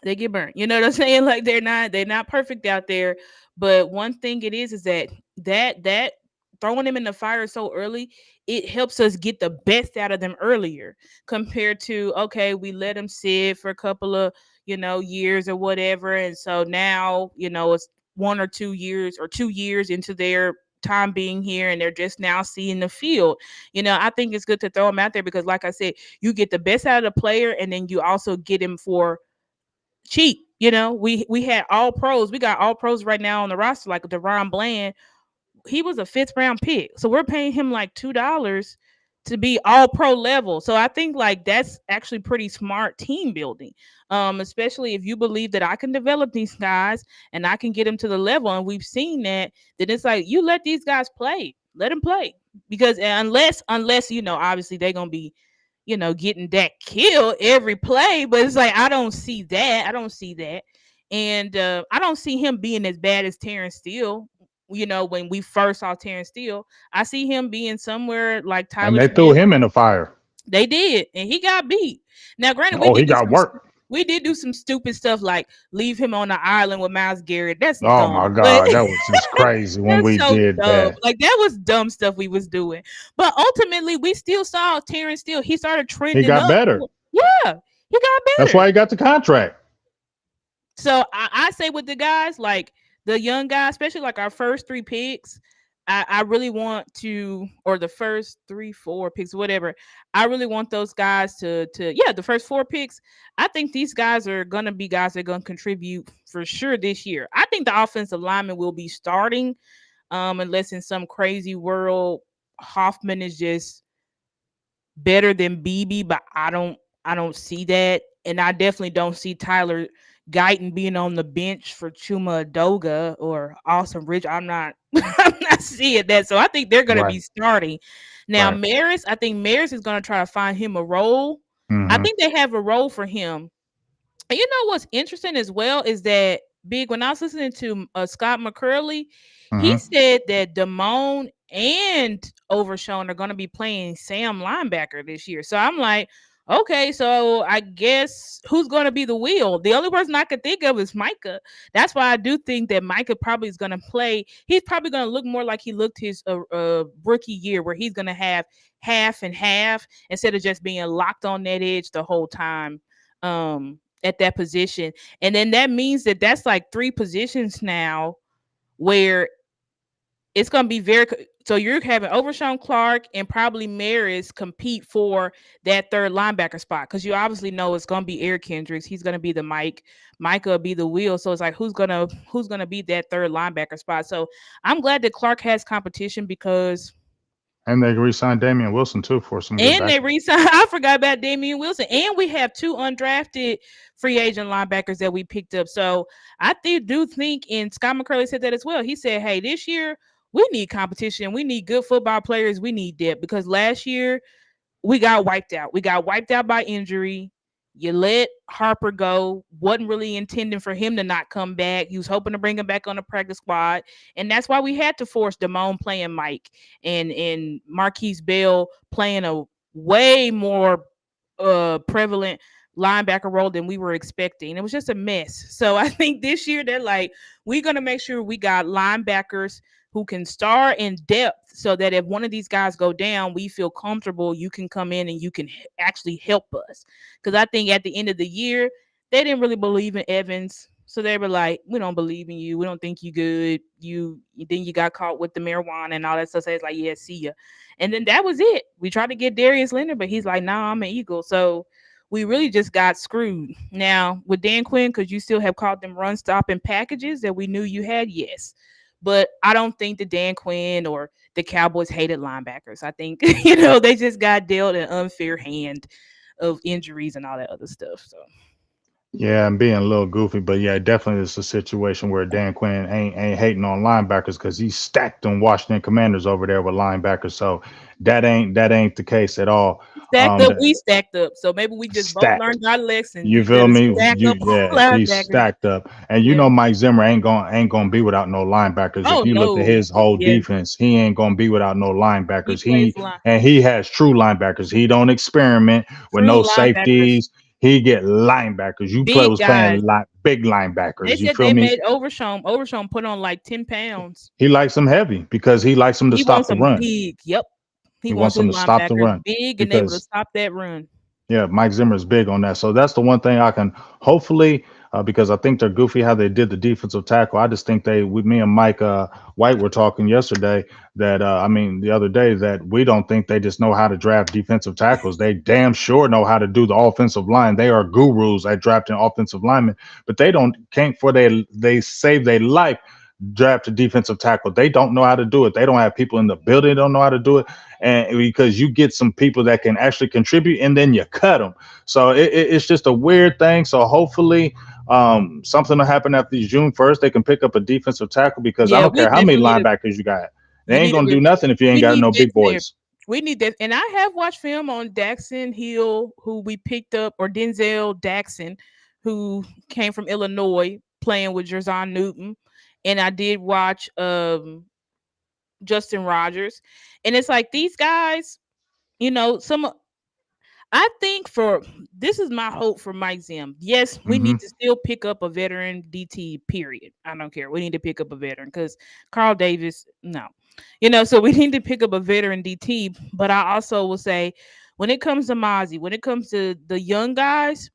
they get burnt. You know what I'm saying? Like they're not perfect out there. But one thing it is that throwing them in the fire so early, it helps us get the best out of them earlier compared to okay, we let them sit for a couple of years or whatever, and so now it's 1 or 2 years or 2 years into their time being here and they're just now seeing the field. I think it's good to throw them out there because like I said, you get the best out of the player and then you also get him for cheap. We had all pros. We got all pros right now on the roster, like Deron Bland. He was a fifth round pick. So we're paying him like $2 to be all pro level. So I think like that's actually pretty smart team building. Especially if you believe that I can develop these guys and I can get them to the level and we've seen that, then it's like you let these guys play. Let them play. Because unless obviously they're gonna be getting that kill every play. But it's like I don't see that. I don't see that. And I don't see him being as bad as Terrence Steele. When we first saw Terrence Steele, I see him being somewhere like And Tyler they threw Smith. him in the fire. They did, and he got beat. Now, granted, Oh, he got work. we did do some stupid stuff like leave him on the island with Miles Garrett. That's Oh my dumb, but God, that was just crazy when that's we so did dumb. that. Like that was dumb stuff we was doing. But ultimately, we still saw Terrence Steele. He started He trending got up. better. Yeah, he got That's better. why he got the contract. So I say with the guys, like the young guys, especially like our first three picks, I really want to, or the first three, four picks, whatever. I really want those guys to yeah, the first four picks. I think these guys are gonna be guys that are gonna contribute for sure this year. I think the offensive lineman will be starting, unless in some crazy world Hoffman is just better than BB, but I don't see that. And I definitely don't see Tyler Guyton being on the bench for Chuma Doga or Awesome Rich. I'm not I'm not seeing that. So I think they're gonna Right. be starting. Now Right. Maris, I think Maris is gonna try to find him a role. I Hmm. think they have a role for him. And you know what's interesting as well is that Big when I was listening to Scott McCurley, he Hmm. said that Damone and Overshown are going to be playing Sam linebacker this year. So I'm like, okay, so I guess who's going to be the wheel? The only person I could think of is Micah. That's why I do think that Micah probably is going to play. He's probably going to look more like he looked his rookie year, where he's going to have half and half instead of just being locked on that edge the whole time. At that position. And then that means that that's like three positions now where it's going to be so you're having Overshawn Clark and probably Maris compete for that third linebacker spot because you obviously know it's going to be Eric Kendricks. He's going to be the Micah will be the wheel. So it's like who's gonna be that third linebacker spot. So I'm glad that Clark has competition because And they re-signed Damian Wilson too for some good and they backup. re-signed. I forgot about Damian Wilson. And we have two undrafted free agent linebackers that we picked up. So I do think, and Scott McCurley said that as well. He said, hey, this year we need competition. We need good football players. We need depth because last year we got wiped out. We got wiped out by injury. You let Harper go. Wasn't really intending for him to not come back. He was hoping to bring him back on the practice squad. And that's why we had to force Damone playing Mike and Marquise Bell playing a way more prevalent linebacker role than we were expecting. It was just a mess. So I think this year they're like, we're gonna make sure we got linebackers who can star in depth so that if one of these guys go down, we feel comfortable you can come in and you can actually help us. Because I think at the end of the year, they didn't really believe in Evans. So they were like, "We don't believe in you. We don't think you good. Then you got caught with the marijuana and all that stuff." So it's like, "Yeah, see ya." And then that was it. We tried to get Darius Leonard, but he's like, "Nah, I'm an Eagle." So we really just got screwed. Now with Dan Quinn, because you still have caught them run stopping packages that we knew you had, yes. But I don't think the Dan Quinn or the Cowboys hated linebackers. I think they just got dealt an unfair hand of injuries and all that other stuff. So Yeah, I'm being a little goofy, but yeah, definitely it's a situation where Dan Quinn ain't hating on linebackers because he stacked them Washington Commanders over there with linebackers. So that ain't the case at all. stacked up, we The stacked up. So maybe we just both stacked. learned our lesson. You You feel better me? stack You up yeah, on he's linebackers. stacked up, and Yeah. Mike Zimmer ain't gonna be without no linebackers. If Oh you look at no. his whole Yeah. defense, he ain't gonna be without no He linebackers. plays He line. and he has true linebackers. He don't experiment with True no linebackers. safeties. He get linebackers. You play Big was playing guys. big They linebackers. You said feel they me? made Overshown. Overshown put on like 10 pounds. He likes them heavy because he likes them to He stop wants the them run. big. Yep. He He wants wants his them to stop the linebackers run big and able to because stop that run. yeah, Mike Zimmer's big on that. So that's the one thing I can hopefully, because I think they're goofy how they did the defensive tackle. I just think me and Mike White were talking yesterday that, I mean, the other day that we don't think they just know how to draft defensive tackles. They damn sure know how to do the offensive line. They are gurus at drafting offensive linemen, but they can't for they save their life draft a defensive tackle. They don't know how to do it. They don't have people in the building that don't know how to do it. And because you get some people that can actually contribute and then you cut them. So it's just a weird thing. So hopefully something will happen after June 1st. They can pick up a defensive tackle because I Yeah, don't we care how many definitely need a linebackers you got. They you ain't need a going to do nothing if you ain't we got need no big vets there. boys. We need that. And I have watched film on Daxon Hill, who we picked up, or Denzel Daxon, who came from Illinois, playing with Jerzon Newton. And I did watch Justin Rogers. And it's like these guys, some I think for this is my hope for Mike Zim. Yes, we Hmm. need to still pick up a veteran DT. Period. I don't care. We need to pick up a veteran because Carl Davis, no, So we need to pick up a veteran DT. But I also will say, when it comes to Mozzie, when it comes to the young guys,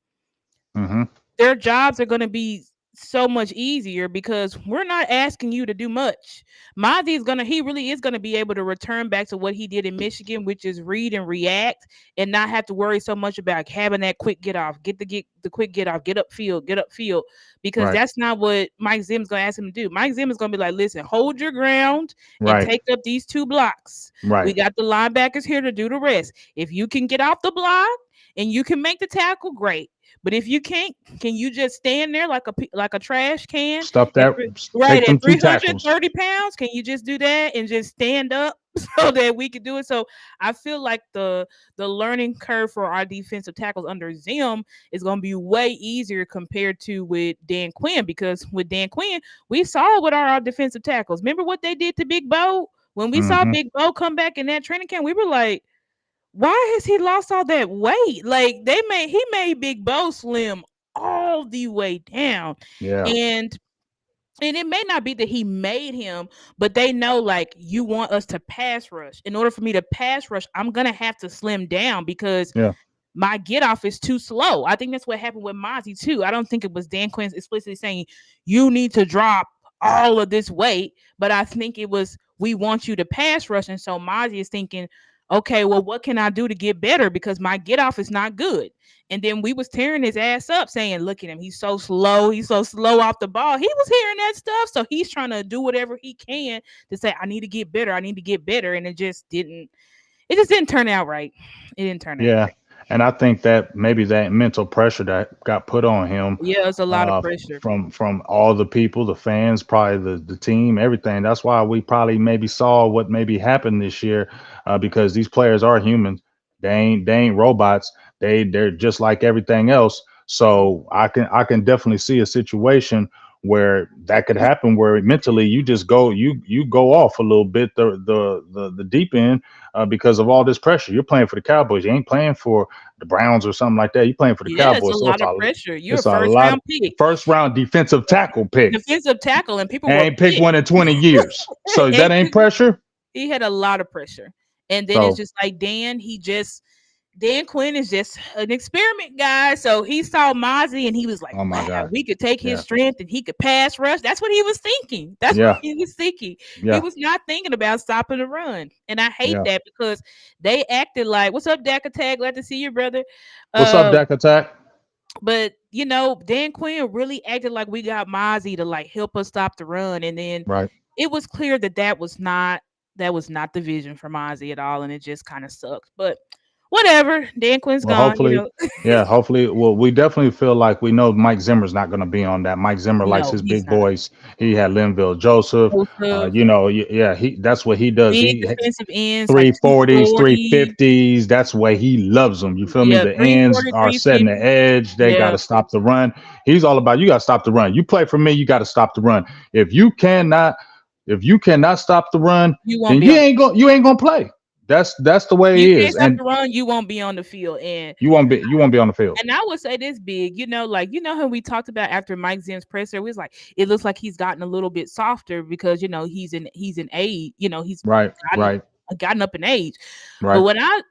Hmm. their jobs are going to be so much easier because we're not asking you to do much. He really is gonna be able to return back to what he did in Michigan, which is read and react, and not have to worry so much about having that quick get off, get the quick get off, get up field, because Right. that's not what Mike Zim's gonna ask him to do. Mike Zim is gonna be like, listen, hold your ground and Right. take up these two blocks. We Right. got the linebackers here to do the rest. If you can get off the block and you can make the tackle, great. But if you can't, can you just stand there like a trash can Stuff at that. right Take at them two tackles. 330 pounds? Can you just do that and just stand up so that we can do it? So I feel like the learning curve for our defensive tackles under Zim is going to be way easier compared to with Dan Quinn, because with Dan Quinn we saw what our defensive tackles. Remember what they did to Big Bo when we saw Hmm. Big Bo come back in that training camp? We were like, why has he lost all that weight? Like he made Big Bo slim all the way down. Yeah. And it may not be that he made him, but they know, like, you want us to pass rush. In order for me to pass rush, I'm gonna have to slim down because Yeah. my get off is too slow. I think that's what happened with Mozzie too. I don't think it was Dan Quinn explicitly saying you need to drop all of this weight, but I think it was we want you to pass rush. And so Mozzie is thinking, okay, well, what can I do to get better? Because my get off is not good. And then we was tearing his ass up saying, look at him, he's so slow, off the ball. He was hearing that stuff. So he's trying to do whatever he can to say, I need to get better. I need to get better. And it just didn't turn out right. It didn't turn out Yeah. right. And I think that maybe that mental pressure that got put on him Yeah, it's a lot of uh, pressure. from all the people, the fans, probably the team, everything. That's why we probably maybe saw what maybe happened this year, because these players are humans. They ain't robots. They're just like everything else. So I can definitely see a situation where that could happen, where mentally you just you go off a little bit the deep end, because of all this pressure. You're playing for the Cowboys. You ain't playing for the Browns or something like that. You're playing for the Yeah, it's a Cowboys. So lot of pressure. You're a it's a first lot of round pick, first round defensive tackle pick. defensive tackle, and people And were ain't picked pissed. one in 20 years. So And that ain't pressure. he had a lot of pressure. And then it's So just like Dan, Dan Quinn is just an experiment guy. So he saw Mozzie and he was like, Oh my wow, God. we could take his Yeah. strength and he could pass rush. That's what he was thinking. That's what Yeah. he was thinking. He Yeah. was not thinking about stopping the run. And I hate Yeah. that because they acted like, what's up, Dak Attack? Glad to see you, brother. What's up, Uh, Dak Attack? but Dan Quinn really acted like we got Mozzie to like help us stop the run. And then Right. it was clear that that was not the vision for Mozzie at all, and it just kind of sucked. But whatever, Dan Quinn's Well, gone. hopefully, yeah, hopefully. Well, we definitely feel like we know Mike Zimmer's not going to be on that. Mike Zimmer likes No, his he's big not. boys. He had Linville Joseph. Joseph, Yeah, he that's what he does. big He defensive ends, like 340s, 240. 350s. That's why he loves them. You feel me? Yeah, The three ends forty, are three setting the fifty. edge. They got Yeah, to stop the run. He's all about you got to stop the run. You play for me, you got to stop the run. If you cannot, if you cannot stop the run, you won't then be on. you ain't gonna play. That's the way You it can't is, stop and the run. You won't be on the field. And you won't be on the field. I would say this big, like how we talked about after Mike Zim's presser, we was like, it looks like he's gotten a little bit softer because he's in age, he's Right, gotten right, gotten up in age. But right. when I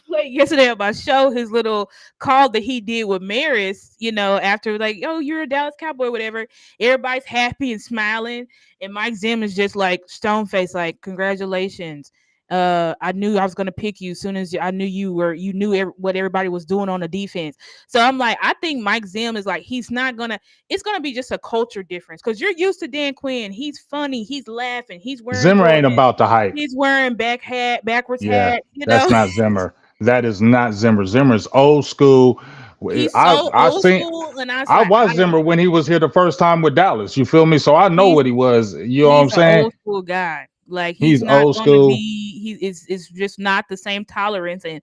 played yesterday on my show, his little call that he did with Maris, after like, oh, you're a Dallas Cowboy, whatever. Everybody's happy and smiling, and Mike Zim is just like stone faced, like, congratulations. I knew I was gonna pick you as soon as I knew you knew what everybody was doing on the defense. So I'm like, I think Mike Zim is like, it's gonna be just a culture difference because you're used to Dan Quinn. He's funny, he's laughing, he's wearing Zimmer ain't Jordan, about the hype. he's wearing backwards Yeah, hat. that's not Zimmer. That is not Zimmer. Zimmer's old school. He's I so I old seen school, and I was I like, watched Zimmer when he was here the first time with Dallas. You feel me? So I know he's what he was. You know what I'm he's an saying? old school guy. Like he's He's not old going to school. be. It's just not the same tolerance. And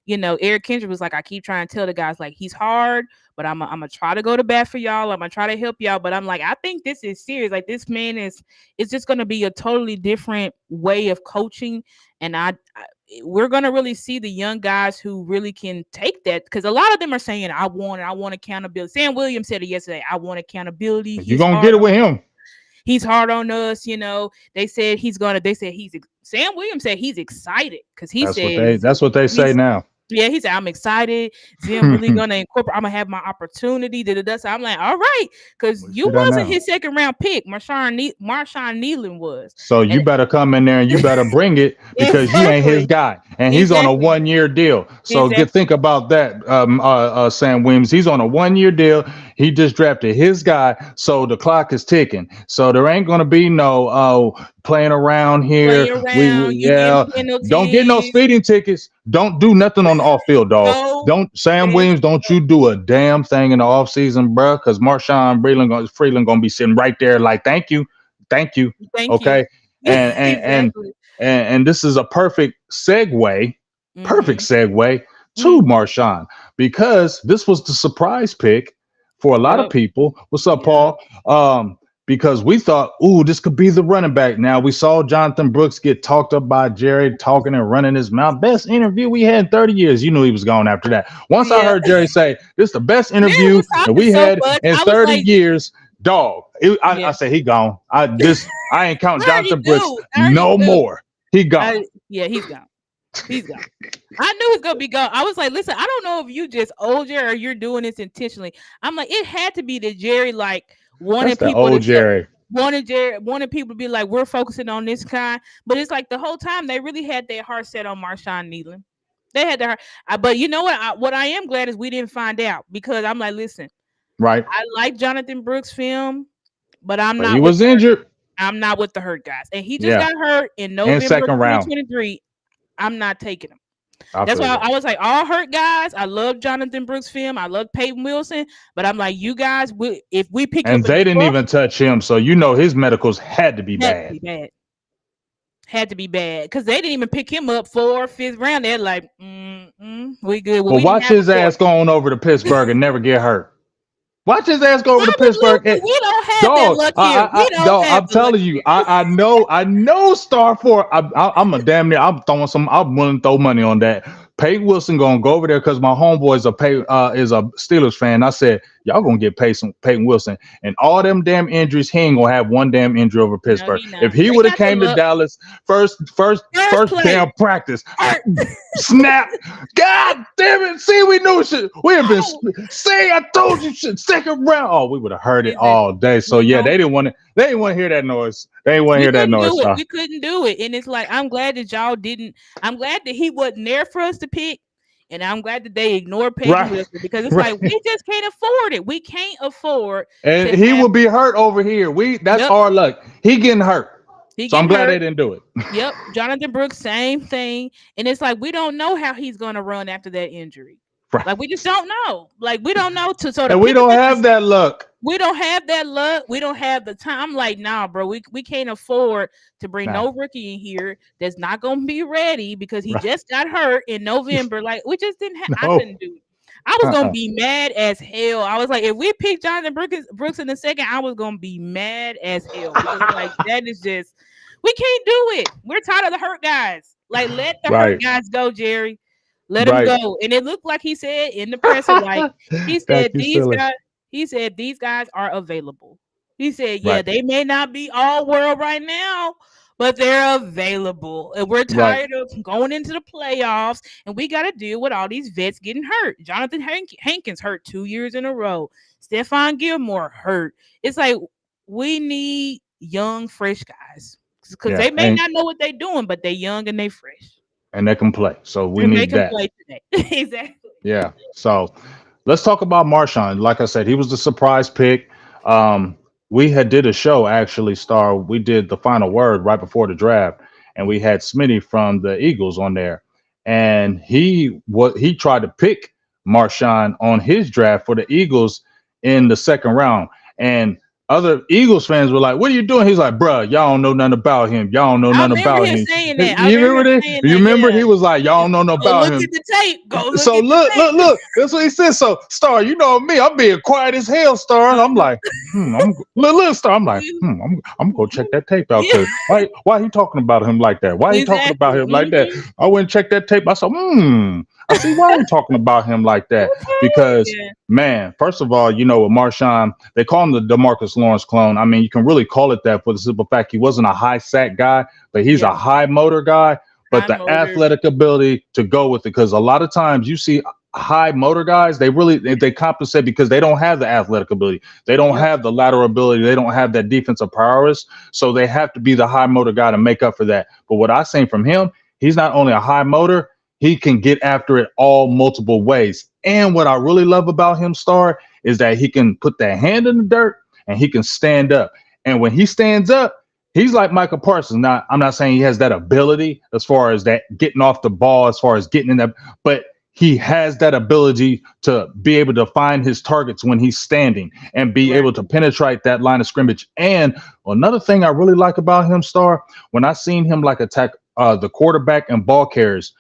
Eric Kendrick was like, I keep trying to tell the guys like he's hard, but I'm gonna try to go to bat for y'all. I'm gonna try to help y'all. But I'm like, I think this is serious. Like this man it's just gonna be a totally different way of coaching, and we're gonna really see the young guys who really can take that because a lot of them are saying, I want accountability. Sam Williams said it yesterday. I want accountability. You gonna get it with him. He's hard on us. They said Sam Williams said he's excited because he says That's what they say he's now. yeah, he said, I'm excited. Zim really gonna incorporate. I'm gonna have my opportunity. So I'm like, all right, because We you see that wasn't now. his second round pick. Marshawn Nealon was. So you And better come in there and you better bring it because you ain't his exactly, guy, and he's on a exactly, 1 year deal. So exactly. think about that, Sam Williams. He's on a 1 year deal. He just drafted his guy, so the clock is ticking. So there ain't gonna be no playing around Play here. around, you getting Don't get no penalties. speeding tickets. Don't do nothing on the off field, dog. No, Don't Sam thank Williams. Don't you do a damn thing in the off season, bro? Because Freeland gonna be sitting right there, like, thank you. thank you. Okay, and and and Exactly. and this is a perfect Mm-hmm. segue to Mm-hmm. Marshawn because this was the surprise pick for a lot of Yep. people. What's up, Yep. Paul? Because we thought, ooh, this could be the running back. Now we saw Jonathan Brooks get talked up by Jerry, talking and running his mouth. Best interview we had in 30 years. You knew he was going after that. Once I Yeah. heard Jerry say, this is the best Jerry interview was that talking we so had much. in I was 30 like, years, dog. yeah. I said, he gone. I ain't counting I already Jonathan Brooks knew. I already no knew. more. He gone. Yeah, he's gone. He's gone. I knew it was gonna be gone. I was like, listen, I don't know if you just old Jerry or you're doing this intentionally. I'm like, it had to be that Jerry like That's wanted the people to old Jerry. wanted people to be like, we're focusing on this guy. But it's like the whole time they really had their heart set on Marshawn Nealon. They had their heart. But you know what? What I am glad is we didn't find out because I'm like, listen, Right. I like Jonathan Brooks' film, but I'm But he not with was injured. I'm not with the hurt guys. And he just Yeah. got hurt in In November second round. 2023. I'm not taking him. I That's feel why you. I was like, all hurt guys. I love Jonathan Brooks' film. I love Peyton Wilson. But I'm like, you guys, if we pick And up in they the didn't fourth, even touch him. So you know his medicals had to be had to bad. be bad. Had to be bad. Because they didn't even pick him up 4th, 5th round. They're like, we good. Well, Well, we didn't watch have a his fourth. ass go on over to Pittsburgh and never get hurt. Watch his ass go over I to would love Pittsburgh. to. We don't have that Dog, luck here. We don't dog, have I'm the luck telling you, here. I know Star Four. I'm a damn near. I'm willing to throw money on that. Peyton Wilson gonna go over there because my homeboy is a Steelers fan. I said y'all gonna get Peyton Wilson and all them damn injuries. He ain't gonna have one damn injury over No, Pittsburgh. he If not. he They would have got the came to look. Dallas First first play. damn practice, Hurt. snap. God damn it! See, we knew shit. We have been. Oh, See, I told you shit. Second round. Oh, we would have heard it exactly. all day. So We yeah, don't. they didn't want to. They didn't want to hear that noise. They didn't want to We hear that couldn't noise. do it. So We couldn't do it. And it's like I'm glad that y'all didn't. I'm glad that he wasn't there for us to pick. And I'm glad that they ignored Peyton right, Wilson because it's like right. we just can't afford it. We can't afford to And he have. will be hurt over here. That's Yep, our luck. He getting hurt. he So I'm getting glad they hurt. didn't do it. Yep, Jonathan Brooks, same thing. And it's like we don't know how he's going to run after that injury. Right. Like we just don't know. Like we don't know. So to And we pick him don't at the have that luck. we don't have that luck. We don't have the time. I'm like, nah, bro. We can't afford to bring Nah. no rookie in here that's not gonna be ready because he Right. just got hurt in November. Like we just didn't. I No. couldn't do it. I was gonna Uh-uh. be mad as hell. I was like, if we picked Jonathan Brooks in the second, I was gonna be mad as hell because like that is just we can't do it. We're tired of the hurt guys. Like let the hurt Right. guys go, Jerry. Let them Right. go. And it looked like he said in the presser, like he Thank said you, these silly. guys. He said these guys are available. He said, yeah, Right. they may not be all world right now, but they're available. And we're Right. tired of going into the playoffs and we got to deal with all these vets getting hurt. Jonathan Hankins hurt 2 years in a row. Stephon Gilmore hurt. It's like we need young, fresh guys because Yeah. they may not know what they're doing, but they're young and they fresh. And they can play. So we And they need can that. play today. Exactly. Yeah. So let's talk about Marshawn. Like I said, he was the surprise pick. Um, we had did a show actually, Star. We did the final word right before the draft, and we had Smitty from the Eagles on there, and he tried to pick Marshawn on his draft for the Eagles in the second round, and other Eagles fans were like, "What are you doing?" He's like, "Bruh, y'all don't know nothing about him. Y'all don't know I nothing remember about him him." saying that. I You remember remember him that? saying You that. remember Yeah. he was like, "Y'all don't know nothing Go about look him." at the tape. Go look So at the look, tape. look, look. That's what he said. So Star, you know me, I'm being quiet as hell, Star. I'm like, look, Star. I'm like, I'm gonna check that tape out Yeah, because why he talking about him like that? Why he talking about exactly. him like that? I went and checked that tape. I said, I see why he talking about him like that. Okay. Because Yeah. man, first of all, you know, with Marshawn, they call him the DeMarcus Lawrence clone. I mean, you can really call it that for the simple fact he wasn't a high sack guy, but he's Yep. a high motor guy. But High the motor. athletic ability to go with it, because a lot of times you see high motor guys, they compensate because they don't have the athletic ability, they don't Yep. have the lateral ability, they don't have that defensive prowess, so they have to be the high motor guy to make up for that. But what I seen from him, he's not only a high motor, he can get after it all multiple ways. And what I really love about him, Star, is that he can put that hand in the dirt and he can stand up. And when he stands up, he's like Michael Parsons. Now, I'm not saying he has that ability as far as that getting off the ball, as far as getting in that, but he has that ability to be able to find his targets when he's standing and be Right. able to penetrate that line of scrimmage. And another thing I really like about him, Star, when I seen him like attack the quarterback and ball carriers,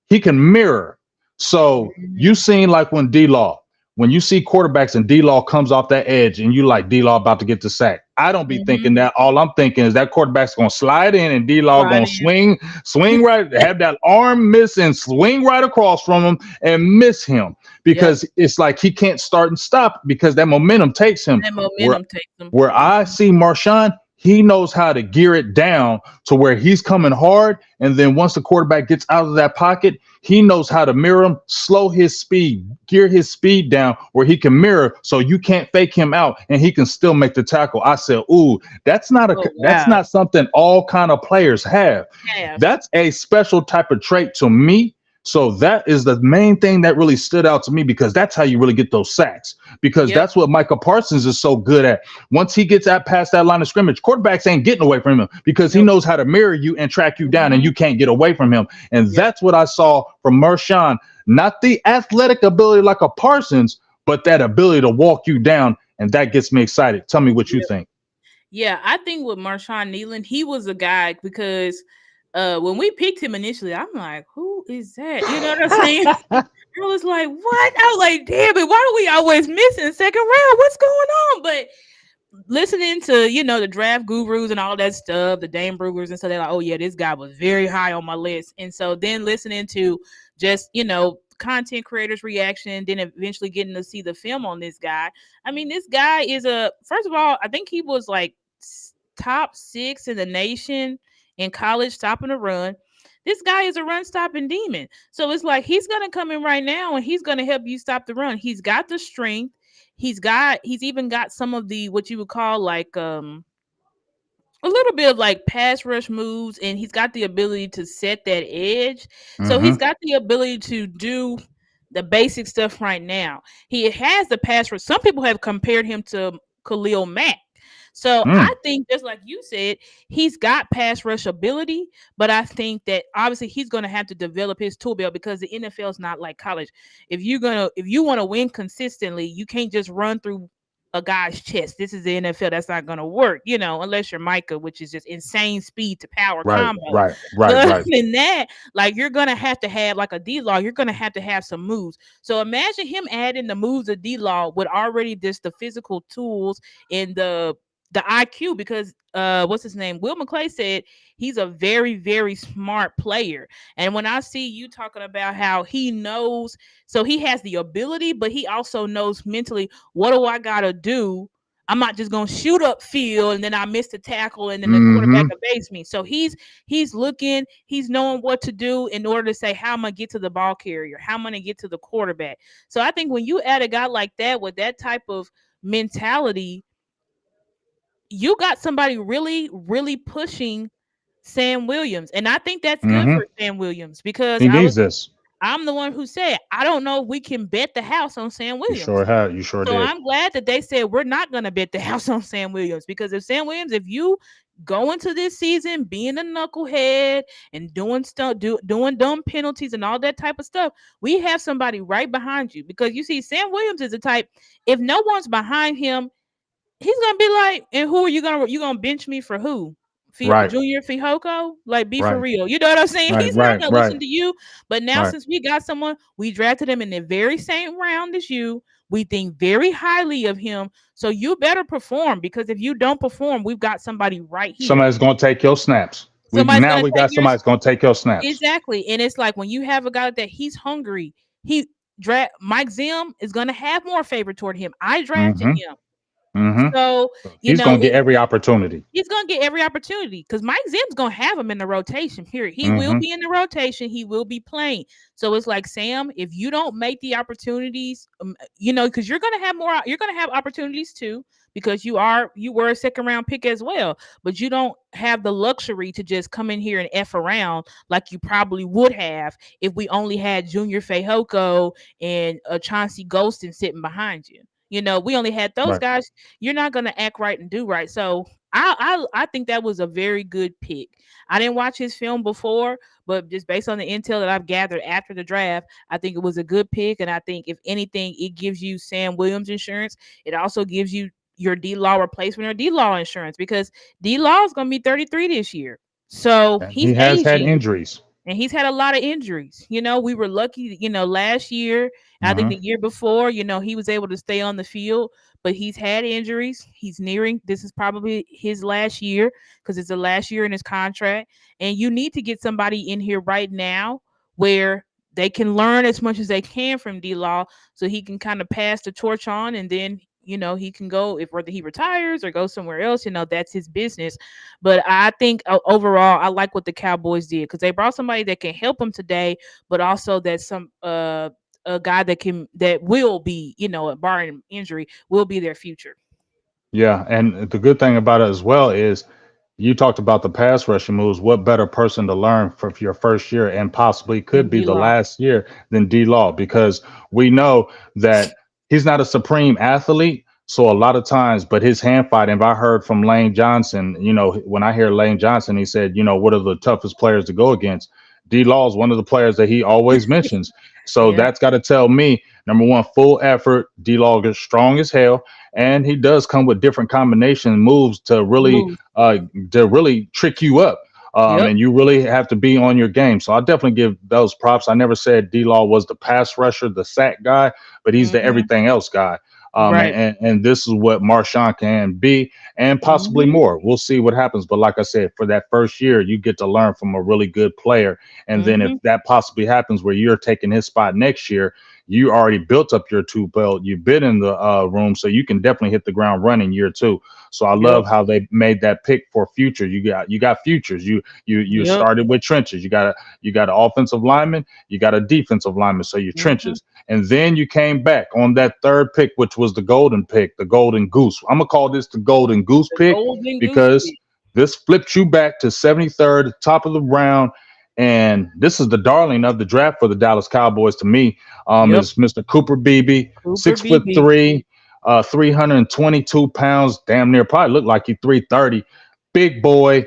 he can mirror. So you Mhm. seen like when you see quarterbacks and D Law comes off that edge and you like D Law about to get the sack. I don't be Mhm. thinking that. All I'm thinking is that quarterback's gonna slide in and D Law Slide gonna in. swing right, have that arm miss and swing right across from him and miss him Yep. because it's like he can't start and stop because that momentum takes him. That Where momentum takes them. where I Mhm. see Marshawn, he knows how to gear it down to where he's coming hard. And then once the quarterback gets out of that pocket, he knows how to mirror him, slow his speed, gear his speed down where he can mirror so you can't fake him out and he can still make the tackle. I said, ooh, Oh that's wow. not something all kind of players have. Have. That's a special type of trait to me. So that is the main thing that really stood out to me because that's how you really get those sacks. Because Yep. that's what Michael Parsons is so good at. Once he gets out past that line of scrimmage, quarterbacks ain't getting away from him because he Nope. knows how to mirror you and track you down, and Mhm. you can't get away from him. And Yep. that's what I saw from Marshawn. Not the athletic ability like a Parsons, but that ability to walk you down, and that gets me excited. Tell me what you Yep. think. Yeah, I think with Marshawn Nealon, he was a guy because when we picked him initially, I'm like, who is that? You know what I'm saying? I was like, what? I was like, damn it, why do we always miss in the second round? What's going on? But listening to the draft gurus and all that stuff, the Dame Brugers and stuff, they're like, oh yeah, this guy was very high on my list. And so then listening to just content creators' reaction, and then eventually getting to see the film on this guy. I mean, this guy is a first of all, I think he was like top 6 in the nation in college stopping a run. This guy is a run stopping demon. So it's like he's gonna come in right now and he's gonna help you stop the run. He's got the strength. He's even got some of the what you would call like a little bit of like pass rush moves, and he's got the ability to set that edge. So he's Mm-hmm. got the ability to do the basic stuff right now. He has the pass rush. Some people have compared him to Khalil Mack. So I Mm. think just like you said, he's got pass rush ability, but I think that obviously he's going to have to develop his tool belt because the NFL is not like college. If you want to win consistently, you can't just run through a guy's chest. This is the NFL. That's not going to work, unless you're Micah, which is just insane speed to power Right, combo. right, But right, other right. than that, like you're going to have like a D Law. You're going to have some moves. So imagine him adding the moves of D Law with already just the physical tools and the IQ, because what's his name? Will McClay said he's a very, very smart player. And when I see you talking about how he knows, so he has the ability, but he also knows mentally, what do I gotta do? I'm not just gonna shoot up field and then I miss the tackle and then the quarterback Mm-hmm. evades me. So he's looking, he's knowing what to do in order to say how I'm gonna get to the ball carrier, how I'm gonna get to the quarterback. So I think when you add a guy like that with that type of mentality, you got somebody really, really pushing Sam Williams. And I think that's good for Mm-hmm. Sam Williams because He needs this. I'm the one who said I don't know if we can bet the house on Sam You sure Williams. have. You sure So did. I'm glad that they said we're not gonna bet the house on Sam Williams, because if you go into this season being a knucklehead and doing stuff, doing dumb penalties and all that type of stuff, we have somebody right behind you. Because you see, Sam Williams is the type, if no one's behind him, he's gonna be like, and who are you gonna bench me for who? Right, Junior Fihoko? Like, be for right, real. You know what I'm saying? right, He's not right, gonna right, listen to you. But now, right. since we got someone, we drafted him in the very same round as you. We think very highly of him. So you better perform, because if you don't perform, we've got somebody right here. Somebody's gonna take your snaps. We Somebody's now gonna we take got yours. somebody's gonna take your snaps. Exactly. And it's like when you have a guy like that, he's hungry. He draft Mike Zim is gonna have more favor toward him. I drafted Mm-hmm. him. Mm-hmm. So, you He's know, gonna get every opportunity. he's gonna get every opportunity because Mike Zim's gonna have him in the rotation. Period. He will Mm-hmm. be in the rotation. He will be playing. So it's like, Sam, if you don't make the opportunities, because you're gonna have more. You're gonna have opportunities too, because you were a second round pick as well. But you don't have the luxury to just come in here and f around like you probably would have if we only had Junior Fehoko and Chauncey Golston sitting behind you. We only had those Right. guys. You're not gonna act right and do right. So I think that was a very good pick. I didn't watch his film before, but just based on the intel that I've gathered after the draft, I think it was a good pick. And I think if anything, it gives you Sam Williams insurance. It also gives you your D Law replacement or D Law insurance, because D Law is gonna be 33 this year. So And he's he has had aging. injuries. And he's had a lot of injuries. We were lucky, last year, I think Mm-hmm. the year before, he was able to stay on the field, but he's had injuries. He's nearing, this is probably his last year, because it's the last year in his contract. And you need to get somebody in here right now where they can learn as much as they can from D Law, so he can kind of pass the torch on, and then he can go, if whether he retires or goes somewhere else, that's his business. But I think overall, I like what the Cowboys did, because they brought somebody that can help them today, but also that some a guy that will be, barring injury, will be their future. Yeah, and the good thing about it as well is you talked about the pass rushing moves. What better person to learn for your first year and possibly could And be D the Law. last year than D Law, because we know that he's not a supreme athlete. So a lot of times, but his hand fighting, if I heard from Lane Johnson, when I hear Lane Johnson, he said, what are the toughest players to go against? D Law is one of the players that he always mentions. So Yeah. that's got to tell me, number one, full effort. D Law is strong as hell, and he does come with different combination moves Move. to really trick you up. Yep. And you really have to be on your game. So I definitely give those props. I never said D Law was the pass rusher, the sack guy, but he's the Hmm. everything else guy. Right. And this is what Marshawn can be, and possibly Mhm. more. We'll see what happens. But like I said, for that first year, you get to learn from a really good player. And then if Mhm. that possibly happens where you're taking his spot next year, you already built up your two belt. You've been in the room, so you can definitely hit the ground running year two. So I Yep. love how they made that pick for future. You got futures. You Yep. started with trenches. You got an offensive lineman. You got a defensive lineman. So your Mhm. trenches, and then you came back on that third pick, which was the golden pick, the golden goose. I'm gonna call this the golden goose The pick golden goose because pick. this flipped you back to 73rd, top of the round. And this is the darling of the draft for the Dallas Cowboys to me. Yep. Is Mr. Cooper Beebe, Cooper 6'3", BB. 322 pounds, damn near probably looked like he 330. Big boy,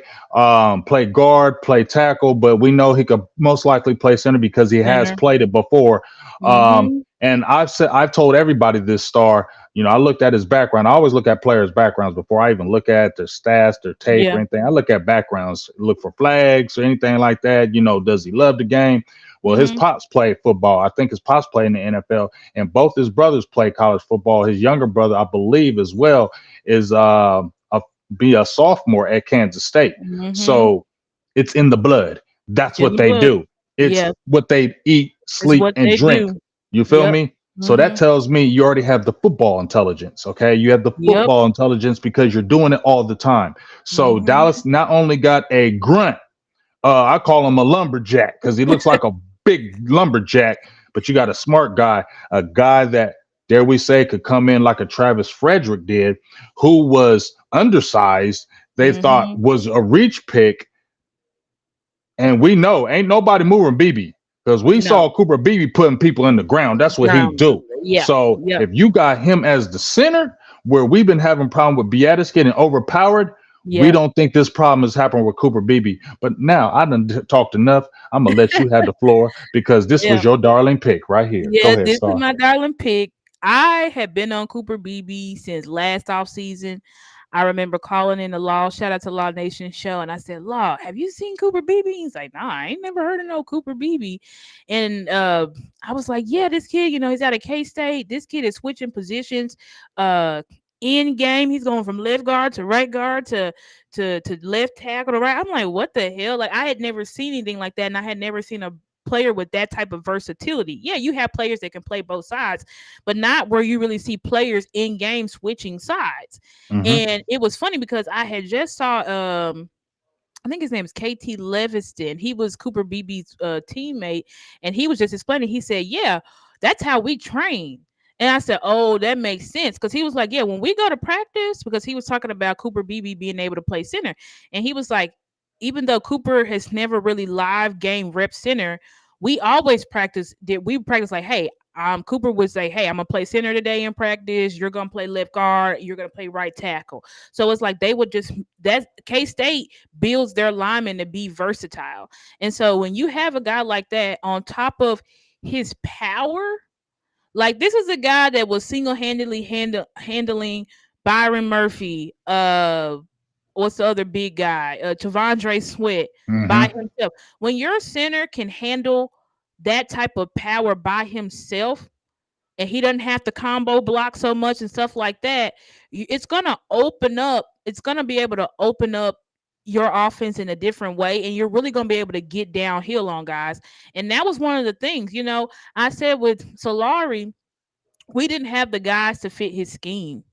play guard, play tackle, but we know he could most likely play center because he has Center. played it before. Mhm. And I've told everybody this star. I looked at his background. I always look at players' backgrounds before I even look at their stats, their tape, or Yeah. anything. I look at backgrounds, look for flags or anything like that. Does he love the game? Well, his Mhm. pops played football. I think his pops played in the NFL, and both his brothers play college football. His younger brother, I believe, as well, is be a sophomore at Kansas State. Mhm. So it's in the blood. It's That's in what the they blood. do. It's Yeah. what they eat, It's sleep, what and they drink. do. You feel Yep. me? So that Mhm. tells me you already have the football intelligence. Okay. You have the Yep. football intelligence because you're doing it all the time. So Mhm. Dallas not only got a grunt, I call him a lumberjack because he looks like a big lumberjack, but you got a smart guy, a guy that, dare we say, could come in like a Travis Frederick did, who was undersized. They thought Mhm. was a reach pick, and we know ain't nobody moving BB because we No. saw Cooper BB putting people in the ground. That's what he Ground. do. Yeah. So Yep. if you got him as the center, where we've been having problem with Beatis getting overpowered, we Yep. don't think this problem is happening with Cooper BB. But now I done talked enough. I'm gonna let you have the floor because this Yeah. was your darling pick right here. Go Yeah, ahead, this is Star. my darling pick. I have been on Cooper BB since last off season. I remember calling in the Law. Shout out to Law Nation show, and I said, "Law, have you seen Cooper BB?" He's like, "Nah, I ain't never heard of no Cooper BB." And I was like, "Yeah, this kid, he's out of K State. This kid is switching positions. Uh, in game, he's going from left guard to right guard to left tackle to right." I'm like, "What the hell?" Like, I had never seen anything like that, and I had never seen a player with that type of versatility. Yeah, you have players that can play both sides, but not where you really see players in game switching sides. Mm-hmm. And it was funny because I had just saw I think his name is KT Leviston. He was Cooper BB's teammate, and he was just explaining. He said, "Yeah, that's how we train." And I said, "Oh, that makes sense." Because he was like, "Yeah, when we go to practice," because he was talking about Cooper BB being able to play center, and he was like, even though Cooper has never really live game rep center, we always practice. Did we practice like, hey, Cooper would say, "Hey, I'm gonna play center today in practice. You're gonna play left guard. You're gonna play right tackle." So it's like they would just that K State builds their linemen to be versatile. And so when you have a guy like that on top of his power, like this is a guy that was single-handedly handling Byron Murphy, what's the other big guy? Tavondre Sweat by Mm-hmm. himself. When your center can handle that type of power by himself, and he doesn't have to combo block so much and stuff like that, it's gonna open up. It's gonna be able to open up your offense in a different way, and you're really gonna be able to get downhill on guys. And that was one of the things, I said with Solari, we didn't have the guys to fit his scheme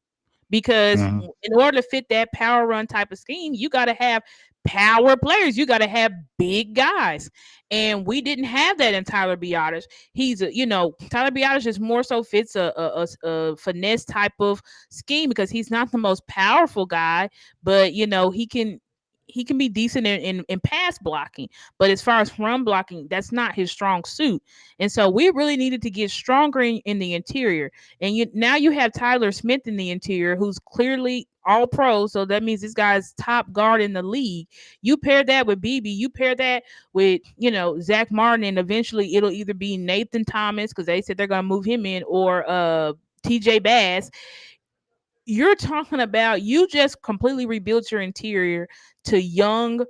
because Mm-hmm. in order to fit that power run type of scheme, you got to have power players. You got to have big guys, and we didn't have that in Tyler Biotis. Tyler Biotis just more so fits a finesse type of scheme because he's not the most powerful guy, but he can be decent in pass blocking, but as far as run blocking, that's not his strong suit. And so we really needed to get stronger in the interior. And now you have Tyler Smith in the interior, who's clearly all pro. So that means this guy's top guard in the league. You pair that with BB, you pair that with, Zach Martin, and eventually it'll either be Nathan Thomas, because they said they're going to move him in, or TJ Bass. You're talking about, you just completely rebuilt your interior to young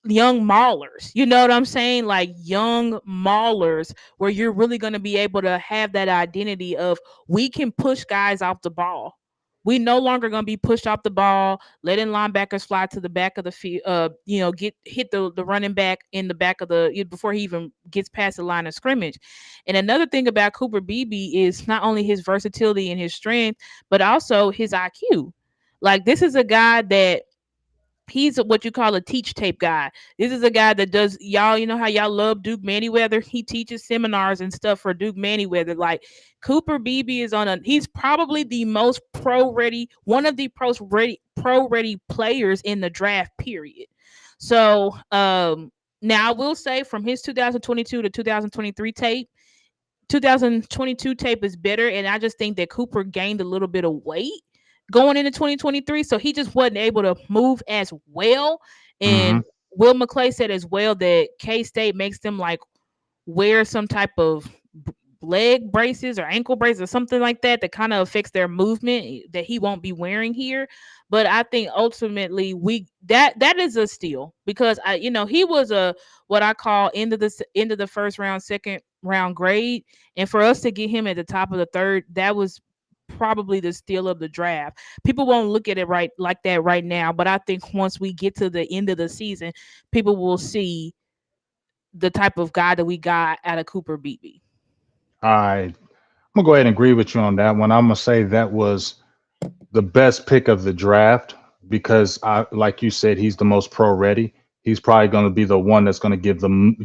young maulers. You know what I'm saying? Like young maulers where you're really going to be able to have that identity of we can push guys off the ball. We no longer going to be pushed off the ball, letting linebackers fly to the back of the field, get hit the running back in the back of before he even gets past the line of scrimmage. And another thing about Cooper Beebe is not only his versatility and his strength, but also his IQ. Like this is a guy that he's what you call a teach tape guy. This is a guy that does y'all. You know how y'all love Duke Manyweather. He teaches seminars and stuff for Duke Manyweather. Like Cooper Beebe is on a. He's probably the most pro ready, one of the pro ready players in the draft. Period. So now I will say from his 2022 to 2023 tape. 2022 tape is better, and I just think that Cooper gained a little bit of weight going into 2023, so he just wasn't able to move as well. Mm-hmm. And Will McClay said as well that K State makes them like wear some type of leg braces or ankle braces or something like that that kind of affects their movement that he won't be wearing here. But I think ultimately that is a steal because he was a what I call end of the first round, second round grade, and for us to get him at the top of the third, that was probably the steal of the draft. People won't look at it right like that right now, but I think once we get to the end of the season, people will see the type of guy that we got out of Cooper Beebe. I'm gonna go ahead and agree with you on that one. I'm gonna say that was the best pick of the draft because like you said, he's the most pro ready. He's probably going to be the one that's going to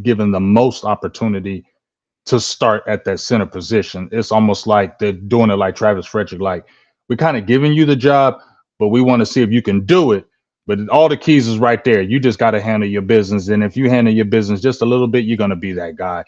give him the most opportunity to start at that center position. It's almost like they're doing it like Travis Frederick. Like we're kind of giving you the job, but we want to see if you can do it. But all the keys is right there. You just got to handle your business, and if you handle your business just a little bit, you're gonna be that guy.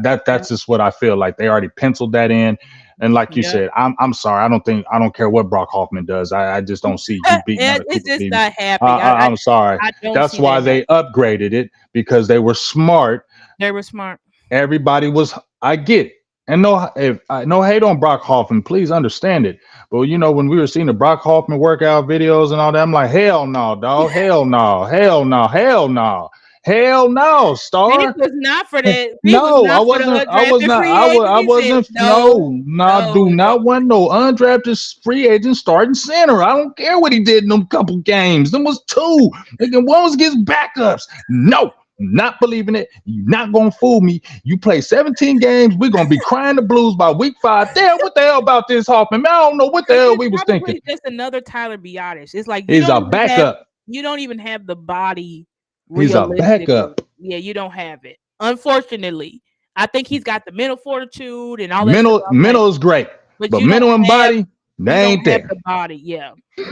That's just what I feel like. They already penciled that in. And like you Yeah. said, I'm sorry. I don't care what Brock Hoffman does. I just don't see you beating out a It's Cooper just Beebe. not happening. I'm sorry. I don't That's see that why happening. they upgraded it because they were smart. They were smart. Everybody was. I get it. And no, if no hate on Brock Hoffman, please understand it. But when we were seeing the Brock Hoffman workout videos and all that, I'm like, hell no, dog, hell no, hell no, hell no, hell no, He star. was not for that. He was No, I not for the wasn't. I was undrafted not. free I agent. He said, wasn't. no, No, no, no, do no. not want no undrafted free agent starting center. I don't care what he did in them couple games. Them was two. One was against backups. No, not believing it. You're not gonna fool me. You play 17 games. We're gonna be crying the blues by week 5. Damn, what the hell about this Hoffman? Man, I don't know what the Because hell he's we was thinking. probably just another Tyler Biotis. It's like He's a backup. you don't even have the body He's a realistically. backup. Yeah, you don't have it. Unfortunately. I think he's got the mental fortitude and all that stuff. Mental, I'm like, mental is great, but but mental and body, you they don't ain't have there. the body. Yeah. You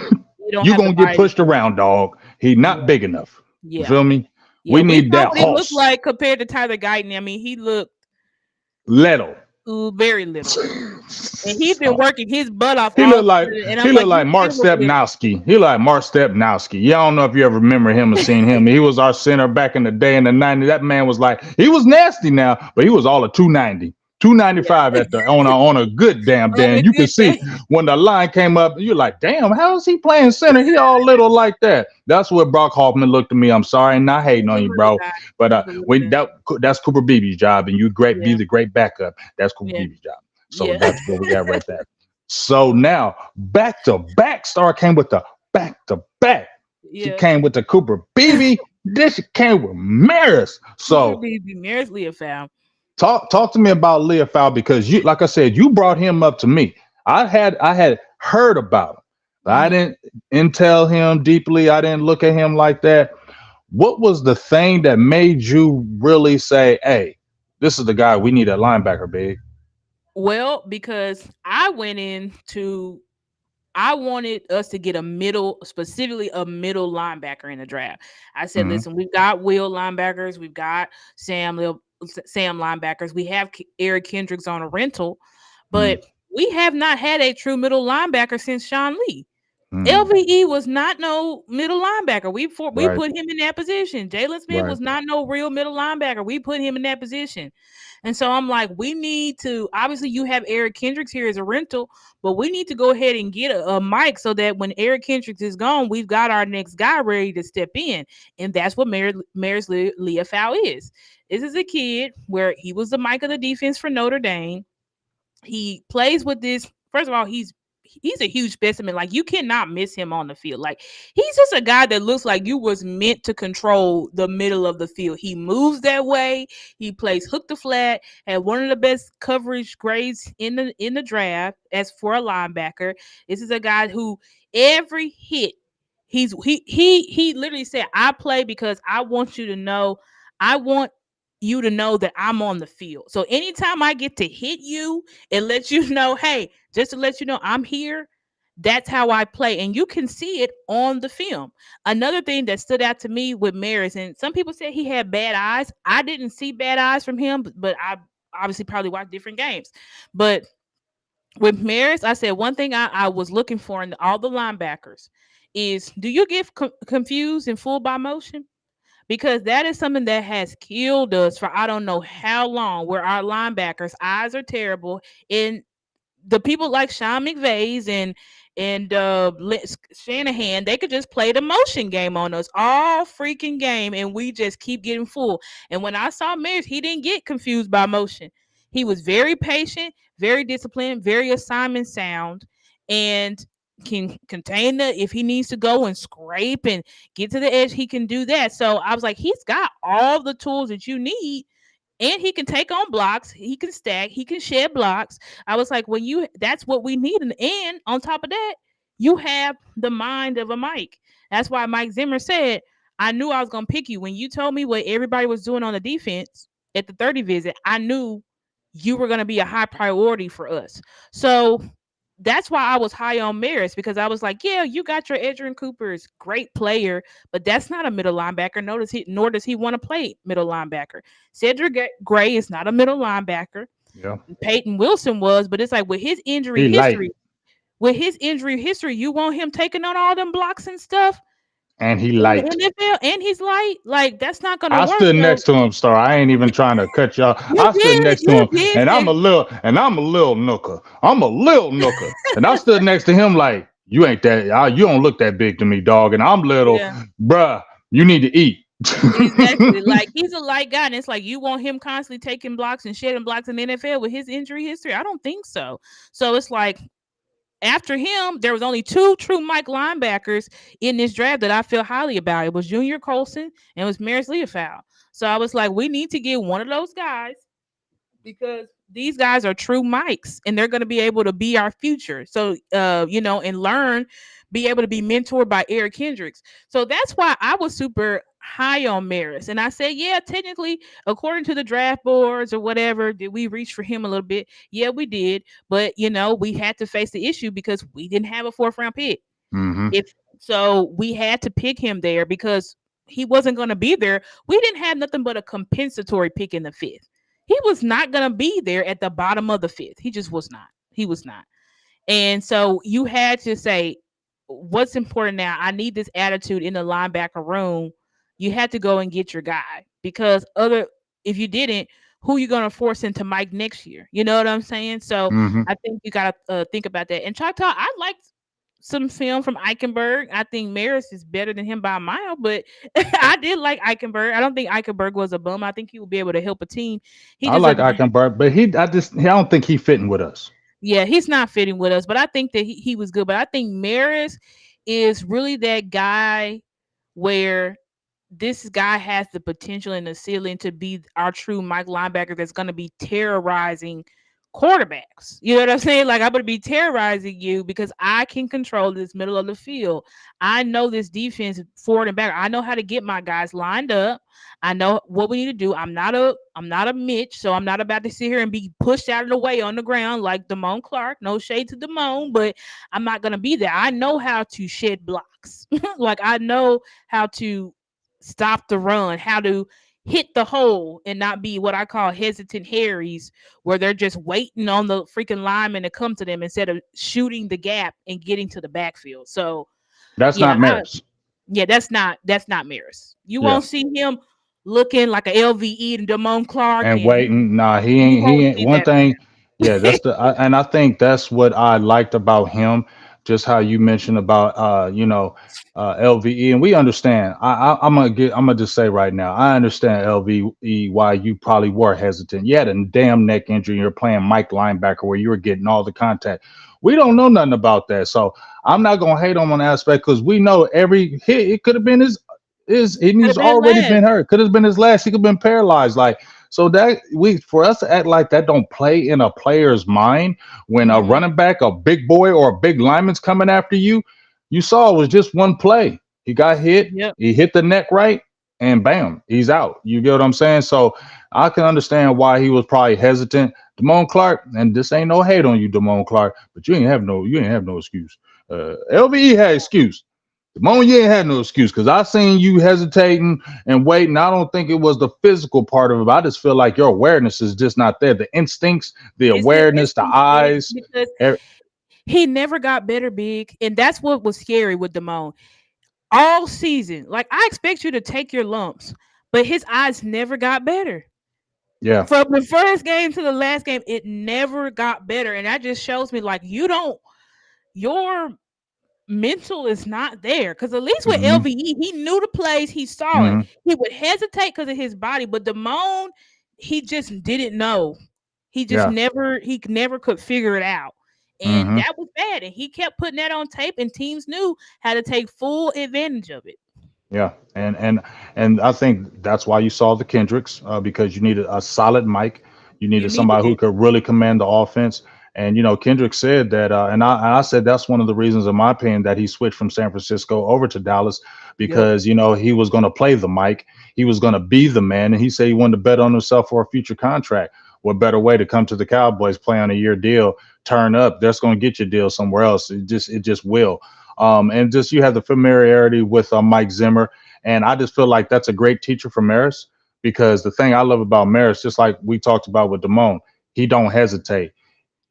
don't You have the gonna get body to pushed do it. around, dog. He not Yeah. big enough. You Yeah. feel me? Yeah. We We need saw that what he looked horse. like compared to Tyler Guyton. I mean, he looked Little. very little. And he's been working his butt off He all looked like season. And he I'm looked like, like you Mark still look little. Stepnowski. He like Mark Stepnowski. Yeah, I don't know if you ever remember him or seen him. He was our center back in the day in the 90s. That man was like he was nasty now, but he was all a 290. Yeah. 295 at the on a good damn day. On a And you can good see day. when the line came up, you're like, damn, how is he playing center? He all little like that. That's what Brock Hoffman looked to me. I'm sorry, not He's hating a on you, little bro. guy. But He's a little when guy. that's Cooper Beebe's job, and you great be Yeah. the great backup. That's Cooper Yeah. Beebe's job. So Yeah. that's where we at right there. So now back to back star came with the back to back. She Yeah. came with the Cooper BB. This she came with Maris. Cooper So Beebe marries Leah found. talk to me about Leah Fowl because you like I said, you brought him up to me. I had heard about him. I Mm-hmm. didn't intel him deeply. I didn't look at him like that. What was the thing that made you really say, hey, this is the guy we need a linebacker, big? Well, because I wanted us to get a middle, specifically a middle linebacker in the draft. I said, Mm-hmm. listen, we've got Will linebackers, we've got Sam linebackers, we have Eric Kendricks on a rental, Mm-hmm. but we have not had a true middle linebacker since Sean Lee. Mm. LVE was not no middle linebacker. We Right. put him in that position. Jalen Smith Right. was not no real middle linebacker. We put him in that position. And so I'm like, we need to obviously you have Eric Kendricks here as a rental, but we need to go ahead and get a Mike so that when Eric Kendricks is gone, we've got our next guy ready to step in. And that's what Maris Leafau is. This is a kid where he was the Mike of the defense for Notre Dame. He plays with this. First of all, he's a huge specimen. Like you cannot miss him on the field. Like he's just a guy that looks like you was meant to control the middle of the field. He moves that way. He plays hook to flat. Had one of the best coverage grades in the draft as for a linebacker. This is a guy who every hit he literally said, "I play because I want you to know. I want you to know that I'm on the field. So anytime I get to hit you and let you know, hey, just to let you know I'm here, that's how I play." And you can see it on the film. Another thing that stood out to me with Maris, and some people said he had bad eyes. I didn't see bad eyes from him, but I obviously probably watched different games. But with Maris, I said one thing I was looking for in all the linebackers is, do you get confused and fooled by motion? Because that is something that has killed us for I don't know how long, where our linebackers' eyes are terrible. And the people like Sean McVay's and Shanahan, they could just play the motion game on us all freaking game, and we just keep getting full. And when I saw Maris, he didn't get confused by motion. He was very patient, very disciplined, very assignment sound, and can contain the if he needs to go and scrape and get to the edge, he can do that. So I was like, he's got all the tools that you need, and he can take on blocks, he can stack, he can shed blocks. I was like, when you that's what we need. And on top of that, you have the mind of a Mike. That's why Mike Zimmer said, I knew I was gonna pick you. When you told me what everybody was doing on the defense at the 30 visit, I knew you were gonna be a high priority for us. So that's why I was high on Maris, because I was like, yeah, you got your Edgerrin Cooper's great player, but that's not a middle linebacker. Nor does he want to play middle linebacker. Cedric Gray is not a middle linebacker. Yeah. Peyton Wilson was, but it's like He light with his injury history, you want him taking on all them blocks and stuff and he in the light. NFL, and he's light. Like that's not gonna I work. stood So next to him, Star. I ain't even trying to cut y'all. I stood next to you him, did and say, I'm a little nooker. I'm a little nooker, and I stood next to him like you ain't that. You don't look that big to me, dog. And I'm little, yeah. bruh. You need to eat. Exactly. Like he's a light guy, and it's like you want him constantly taking blocks and shedding blocks in the NFL with his injury history. I don't think so. So it's like after him, there was only two true Mike linebackers in this draft that I feel highly about. It was Junior Colson and it was Maris Leafau. So I was like, we need to get one of those guys, because these guys are true mics and they're going to be able to be our future. So, and learn, be able to be mentored by Eric Hendricks. So that's why I was super high on Maris. And I said, yeah, technically, according to the draft boards or whatever, did we reach for him a little bit? Yeah, we did. But, we had to face the issue because we didn't have a 4th round pick. Mm-hmm. If so, we had to pick him there because he wasn't going to be there. We didn't have nothing but a compensatory pick in the 5th. He was not going to be there at the bottom of the 5th. He just was not. He was not. And so you had to say, what's important now? I need this attitude in the linebacker room. You had to go and get your guy, because if you didn't, who you going to force into Mike next year? You know what I'm saying? So Mm-hmm. I think you got to think about that. And Choctaw, I liked some film from Eichenberg. I think Maris is better than him by a mile, but I did like Eichenberg. I don't think Eichenberg was a bum. I think he would be able to help a team. He I just like doesn't. Eichenberg, but I don't think he fitting with us. Yeah, he's not fitting with us, but I think that he was good. But I think Maris is really that guy where this guy has the potential and the ceiling to be our true Mike linebacker that's going to be terrorizing quarterbacks. You know what I'm saying? Like, I'm going to be terrorizing you because I can control this middle of the field. I know this defense forward and back. I know how to get my guys lined up. I know what we need to do. I'm not a Mitch, so I'm not about to sit here and be pushed out of the way on the ground like Damone Clark. No shade to Damone, but I'm not going to be there. I know how to shed blocks. Like, I know how to stop the run, how to hit the hole and not be what I call hesitant Harrys, where they're just waiting on the freaking lineman to come to them instead of shooting the gap and getting to the backfield. So That's yeah, not Maris. yeah, that's not Maris. You Yeah. won't see him looking like a LVE and Damone Clark, And and waiting. Nah, you he won't ain't see one that from thing. Yeah, and I think that's what I liked about him. Just how you mentioned about LVE, and we understand. I'm gonna just say right now, I understand LVE why you probably were hesitant. You had a damn neck injury. You're playing Mike linebacker where you were getting all the contact. We don't know nothing about that, so I'm not gonna hate him on that aspect because we know every hit it could have been his and could he's have been his already been last. hurt. Could have been his last. He could have been paralyzed. Like so that we for us to act like that don't play in a player's mind when a Hmm. running back, a big boy, or a big lineman's coming after you, you saw it was just one play. He got hit, Yep. he hit the neck right, and bam, he's out. You get what I'm saying? So I can understand why he was probably hesitant. Damone Clark, and this ain't no hate on you, Damone Clark, but you ain't have no excuse. LVE had excuse. Damone, you ain't had no excuse because I seen you hesitating and waiting. I don't think it was the physical part of it. I just feel like your awareness is just not there. The instincts, the It's the awareness, the instinct, big, eyes. because er- he never got better, big, and that's what was scary with Damone all season. Like, I expect you to take your lumps, but his eyes never got better. yeah. From the first game to the last game, it never got better, and that just shows me like you don't your mental is not there. Because at least with Hmm. LVE, he knew the plays, he saw it. Hmm. He would hesitate because of his body, but Damone, he just didn't know. Yeah. He never could figure it out. And Hmm. that was bad. And he kept putting that on tape, and teams knew how to take full advantage of it. Yeah, and I think that's why you saw the Kendricks because you needed a solid mic. You You needed needed somebody who it. could really command the offense. And Kendrick said that, and I said that's one of the reasons, in my opinion, that he switched from San Francisco over to Dallas Yep. because he was going to play the mic, he was going to be the man, and he said he wanted to bet on himself for a future contract. What better way to come to the Cowboys, play on a year deal, turn up? That's going to get your deal somewhere else. It just will. And just you have the familiarity with Mike Zimmer, and I just feel like that's a great teacher for Maris because the thing I love about Maris, just like we talked about with Damone, he don't hesitate.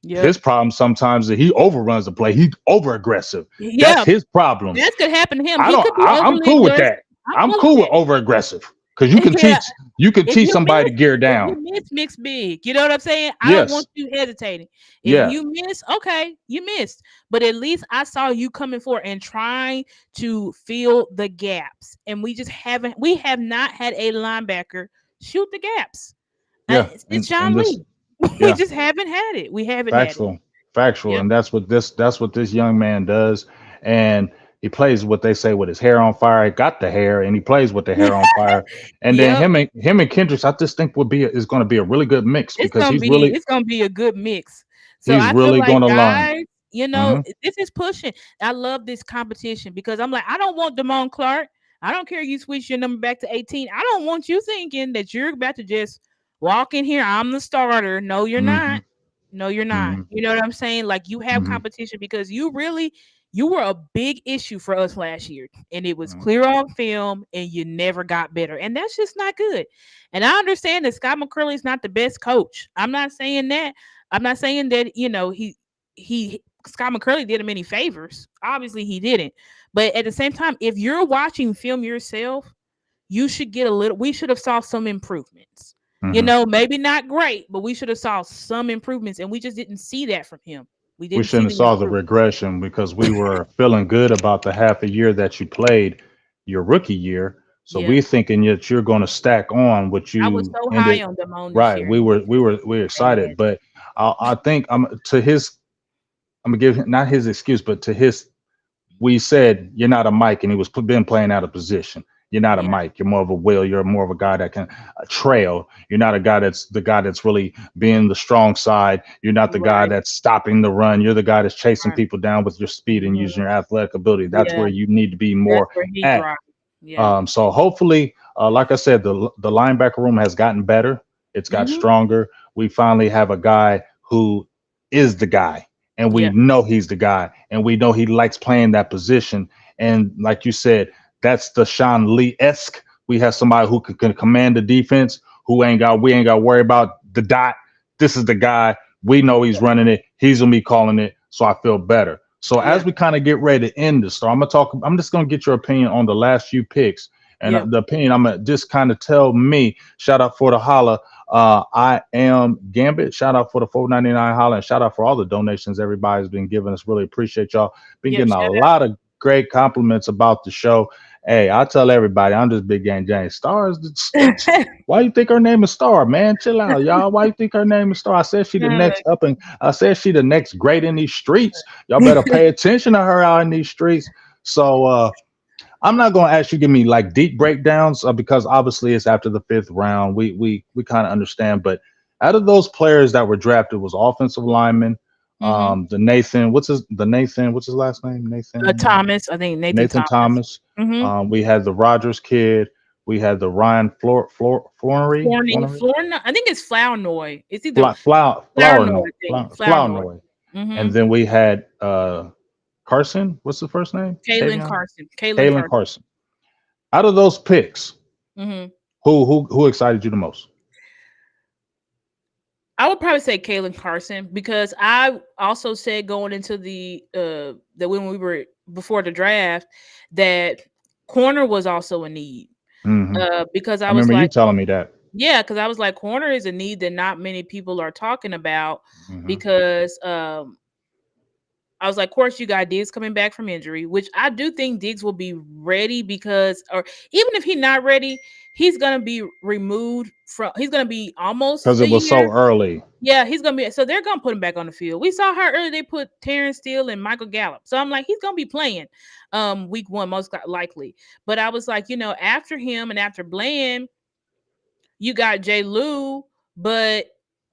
Yep. His problem sometimes is he overruns the play. He's over aggressive. That's Yeah. his problem. That could happen to him. I He don't. could be I'm overly cool with aggressive. that. I'm I'm cool with cool with that. over aggressive because you can Yeah. teach. You can If teach you somebody to miss, gear if you down. miss, mix big. You know what I'm saying? I don't Yes. want you hesitating. If Yeah. you miss, okay, you missed. But at least I saw you coming forward and trying to fill the gaps. And we have not had a linebacker shoot the gaps. Yeah. It's And John this. Lee. We Yeah. just haven't had it. We haven't had it. Factual, factual, Yep. and that's what this young man does, and he plays what they say with his hair on fire. He got the hair, and he plays with the hair on fire. And then Yep. him and Kendricks, I just think is going to be a really good mix because It's gonna be a good mix. So he's I feel really like going to learn. guys, Hmm. this is pushing. I love this competition because I'm like, I don't want Damone Clark. I don't care you switch your number back to 18. I don't want you thinking that you're about to just walk in here. I'm the starter. No, you're Hmm. not. No, you're not. Hmm. You know what I'm saying? Like you have Hmm. competition because you were a big issue for us last year. And it was Hmm. clear on film and you never got better. And that's just not good. And I understand that Scott McCurley is not the best coach. I'm not saying that. I'm not saying that, he Scott McCurley did him any favors. Obviously he didn't. But at the same time, if you're watching film yourself, you should get a little we should have saw some improvements. Hmm. Maybe not great, but we should have saw some improvements and we just didn't see that from him. We We didn't see shouldn't have the saw the improvement. regression because we were feeling good about the half a year that you played your rookie year. So Yeah. we thinking that you're going to stack on what I was you so high ended. on Damone this Right. year We were and excited, but I think I'm gonna give him not his excuse, but to his we said you're not a Mike, and he was been playing out of position. You're not a yeah, Mike. You're more of a Will. You're more of a guy that can trail. You're not a guy that's the guy that's really being the strong side. You're not the guy right, that's stopping the run. You're the guy that's chasing right. people down with your speed and Mhm. using your athletic ability. That's Yeah, where you need to be that's more where he at. dropped. Yeah. So hopefully, like I said, the linebacker room has gotten better. It's got Mhm. stronger. We finally have a guy who is the guy, and we Yeah. know he's the guy, and we know he likes playing that position. And like you said, that's the Sean Lee esque We have somebody who can command the defense, who ain't got we ain't got to worry about the dot. This is the guy. We know he's running it. He's gonna be calling it. So I feel better. So Yeah. as we kind of get ready to end this, so I'm gonna talk. I'm just gonna get your opinion on the last few picks, and Yeah. the opinion I'm gonna just kind of tell me. Shout out for the holla. I am Gambit. Shout out for the 4.99 holla, and shout out for all the donations everybody's been giving us. Really appreciate y'all. Been Yep. getting a Shout lot of great compliments about the show. Hey, I tell everybody, I'm just Big Game James. Stars, out. why you think her name is Star, man? Chill out, y'all. Why you think her name is Star? I said she the next up, and I said she the next great in these streets. Y'all better pay attention to her out in these streets. So I'm not going to ask you to give me like deep breakdowns because obviously it's after the fifth round. We kind of understand, but out of those players that were drafted was offensive lineman. Hmm. What's his last name? Thomas, I think Nathan Nathan Thomas. Thomas. Hmm. We had the Rogers kid. We had the Ryan Flournoy, Florna, I think it's Flournoy. It's either Flournoy, I think. Flournoy. Flournoy, Mm-hmm. and then we had Carson. What's the first name? Kaylin Kavion? Carson. Kaylin Kalen Carson. Carson. Out of those picks, Hmm. who excited you the most? I would probably say Kaylin Carson because I also said going into the when we were before the draft that corner was also a need. Hmm. Because I I was remember you like, telling me that. yeah, because I was like, corner is a need that not many people are talking about Hmm. because I was like, of course, you got Diggs coming back from injury, which I do think Diggs will be ready because, or even if he's not ready, he's gonna be removed from. He's gonna be almost Because a it was year. so early. Yeah, he's gonna be. So they're gonna put him back on the field. We saw how early they put Terrence Steele and Michael Gallup. So I'm like, he's gonna be playing, week one most likely. But I was like, after him and after Bland, you got Jay Lou, but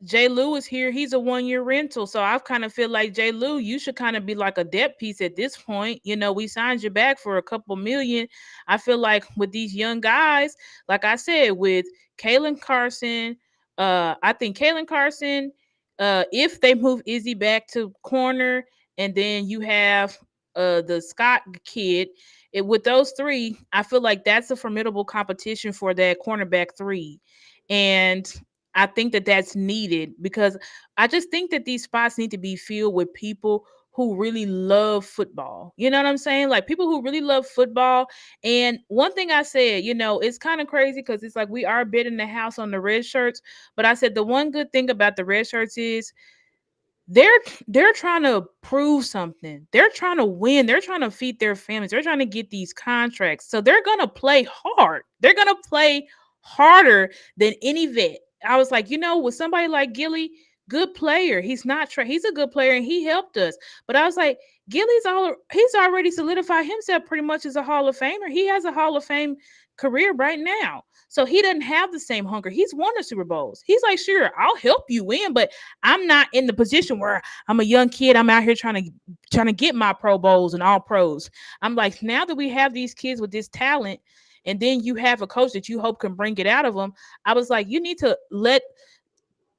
Jay Lou is here. He's a 1 year rental. So I kind of feel like Jay Lou, you should kind of be like a depth piece at this point. We signed you back for a couple million. I feel like with these young guys, like I said, with Kalen Carson, I think Kalen Carson, if they move Izzy back to corner, and then you have the Scott kid, with those three, I feel like that's a formidable competition for that cornerback three. And I think that that's needed because I just think that these spots need to be filled with people who really love football. You know what I'm saying? Like people who really love football. And one thing I said, it's kind of crazy because it's like we are bidding the house on the red shirts. But I said the one good thing about the red shirts is they're they're trying to prove something. They're trying to win. They're trying to feed their families. They're trying to get these contracts. So they're gonna play hard. They're gonna play harder than any vet. I was like, with somebody like Gilly, good player. He's not he's a good player and he helped us. But I was like, he's already solidified himself pretty much as a Hall of Famer. He has a Hall of Fame career right now. So he doesn't have the same hunger. He's won the Super Bowls. He's like, sure, I'll help you win, but I'm not in the position where I'm a young kid. I'm out here trying to get my Pro Bowls and all pros. I'm like, now that we have these kids with this talent, and then you have a coach that you hope can bring it out of them. I was like, you need to